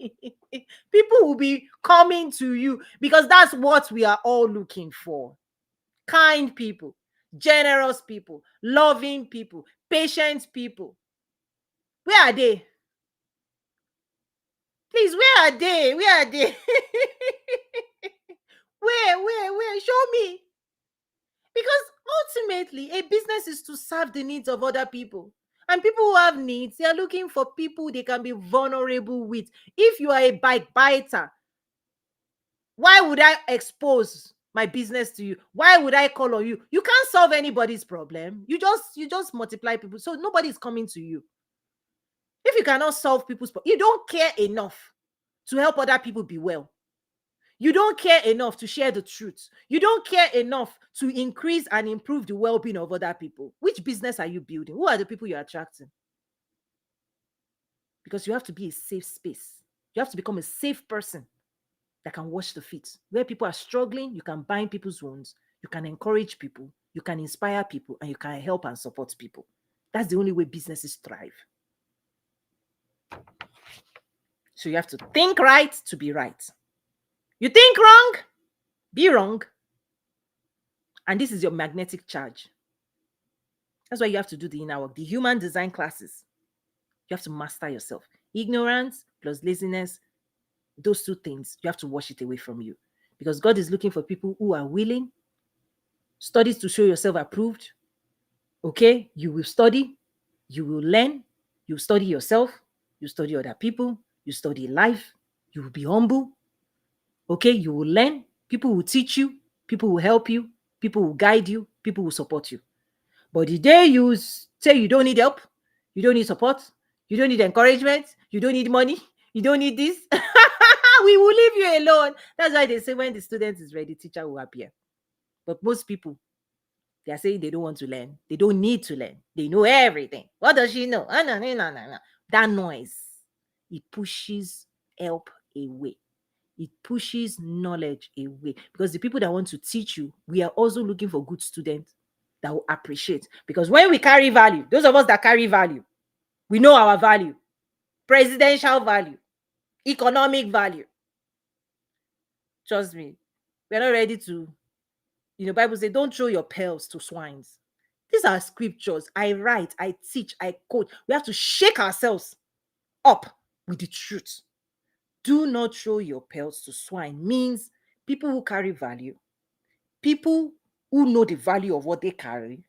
people will be coming to you, because that's what we are all looking for. Kind people, generous people, loving people, patient people. Where are they? Please, where are they? Where are they? Where? Show me. Because ultimately, a business is to serve the needs of other people. And people who have needs, they are looking for people they can be vulnerable with. If you are a bike biter, why would I expose my business to you? Why would I call on you? You can't solve anybody's problem. You just multiply people. So nobody's coming to you. If you cannot solve people's problem, you don't care enough to help other people be well. You don't care enough to share the truth. You don't care enough to increase and improve the well-being of other people. Which business are you building? Who are the people you're attracting? Because you have to be a safe space. You have to become a safe person that can wash the feet. Where people are struggling, you can bind people's wounds. You can encourage people. You can inspire people, and you can help and support people. That's the only way businesses thrive. So you have to think right to be right. You think wrong, be wrong. And this is your magnetic charge. That's why you have to do the inner work, the human design classes. You have to master yourself. Ignorance plus laziness, those two things, you have to wash it away from you. Because God is looking for people who are willing. Studies to show yourself approved. Okay, you will study, you will learn, you study yourself, you study other people, you study life, you will be humble. Okay, you will learn, people will teach you, people will help you, people will guide you, people will support you. But the day you say you don't need help, You don't need support. You don't need encouragement. You don't need money. You don't need this. We will leave you alone. That's why they say when the student is ready, teacher will appear. But most people, they are saying they don't want to learn. They don't need to learn. They know everything. What does she know? Oh, no, no, no, no, no. That noise, it pushes help away. It pushes knowledge away. Because the people that want to teach you, we are also looking for good students that will appreciate. Because when we carry value, those of us that carry value, we know our value, presidential value, economic value. Trust me, we're not ready to, Bible says, don't throw your pearls to swines. These are scriptures. I write, I teach, I quote. We have to shake ourselves up with the truth. Do not throw your pearls to swine means people who carry value, people who know the value of what they carry,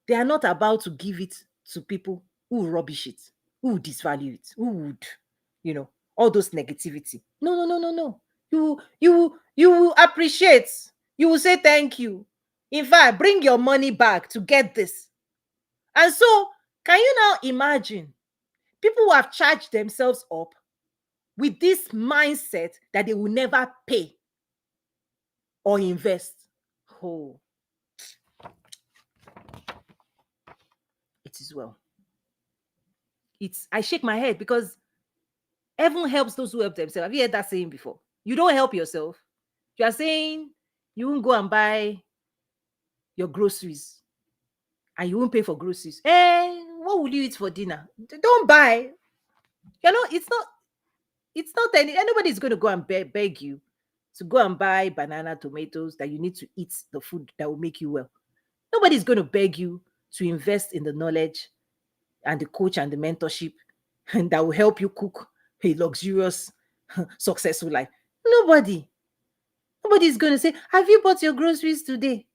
they are not about to give it to people who rubbish it, who disvalue it, who would, all those negativity. No, no, no, no, no. You will appreciate. You will say thank you. In fact, bring your money back to get this. And so, can you now imagine people who have charged themselves up with this mindset that they will never pay or invest? Oh, it is well. I shake my head because heaven helps those who help themselves. Have you heard that saying before? You don't help yourself. You are saying you won't go and buy your groceries and you won't pay for groceries. What will you eat for dinner? Don't buy. It's not anybody's going to go and beg you to go and buy banana, tomatoes that you need to eat the food that will make you well. Nobody's going to beg you to invest in the knowledge and the coach and the mentorship and that will help you cook a luxurious, successful life. Nobody is going to say, have you bought your groceries today?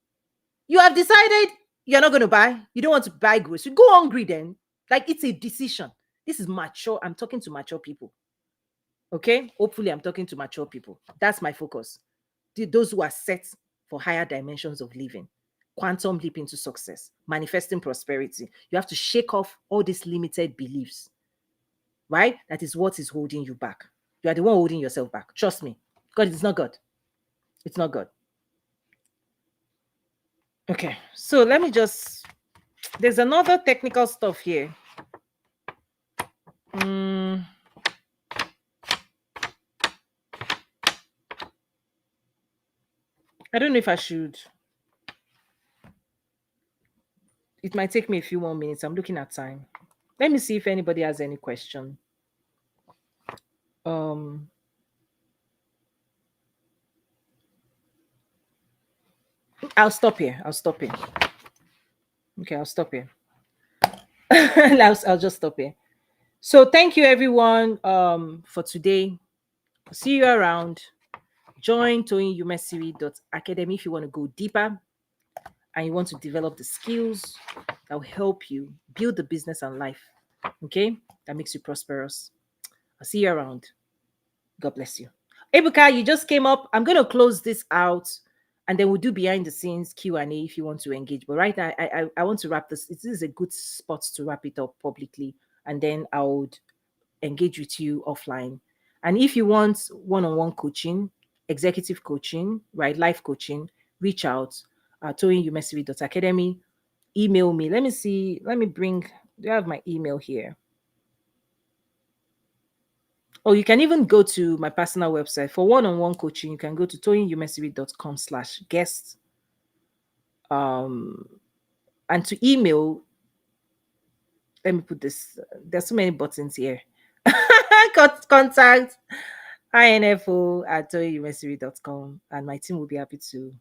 You have decided you're not going to buy. You don't want to buy groceries. Go hungry then. Like, it's a decision. This is mature. I'm talking to mature people. Okay? Hopefully, I'm talking to mature people. That's my focus. Those who are set for higher dimensions of living, quantum leap into success, manifesting prosperity. You have to shake off all these limited beliefs, right? That is what is holding you back. You are the one holding yourself back. Trust me. God, it's not God. It's not God. Okay, so let me there's another technical stuff here. I don't know if I should. It might take me a few more minutes. I'm looking at time. Let me see if anybody has any question. I'll stop here. Okay, I'll stop here. I'll just stop here. So thank you everyone for today. See you around. Join toyinyumesiri.academy if you want to go deeper and you want to develop the skills that will help you build the business and life, okay, that makes you prosperous. I'll see you around. God bless you. Ebuka, you just came up. I'm going to close this out and then we'll do behind the scenes Q&A if you want to engage. But right now, I want to wrap this. This is a good spot to wrap it up publicly. And then I would engage with you offline. And if you want one-on-one coaching, executive coaching, right, life coaching, reach out at toyinyumesiri.academy. Email me. Let me see. Do I have my email here? Oh, you can even go to my personal website for one-on-one coaching. You can go to toyinyumesiri.com/guest. And to email, let me put this. There's so many buttons here. Contact info@toyinyumesiri.com and my team will be happy to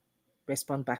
respond back.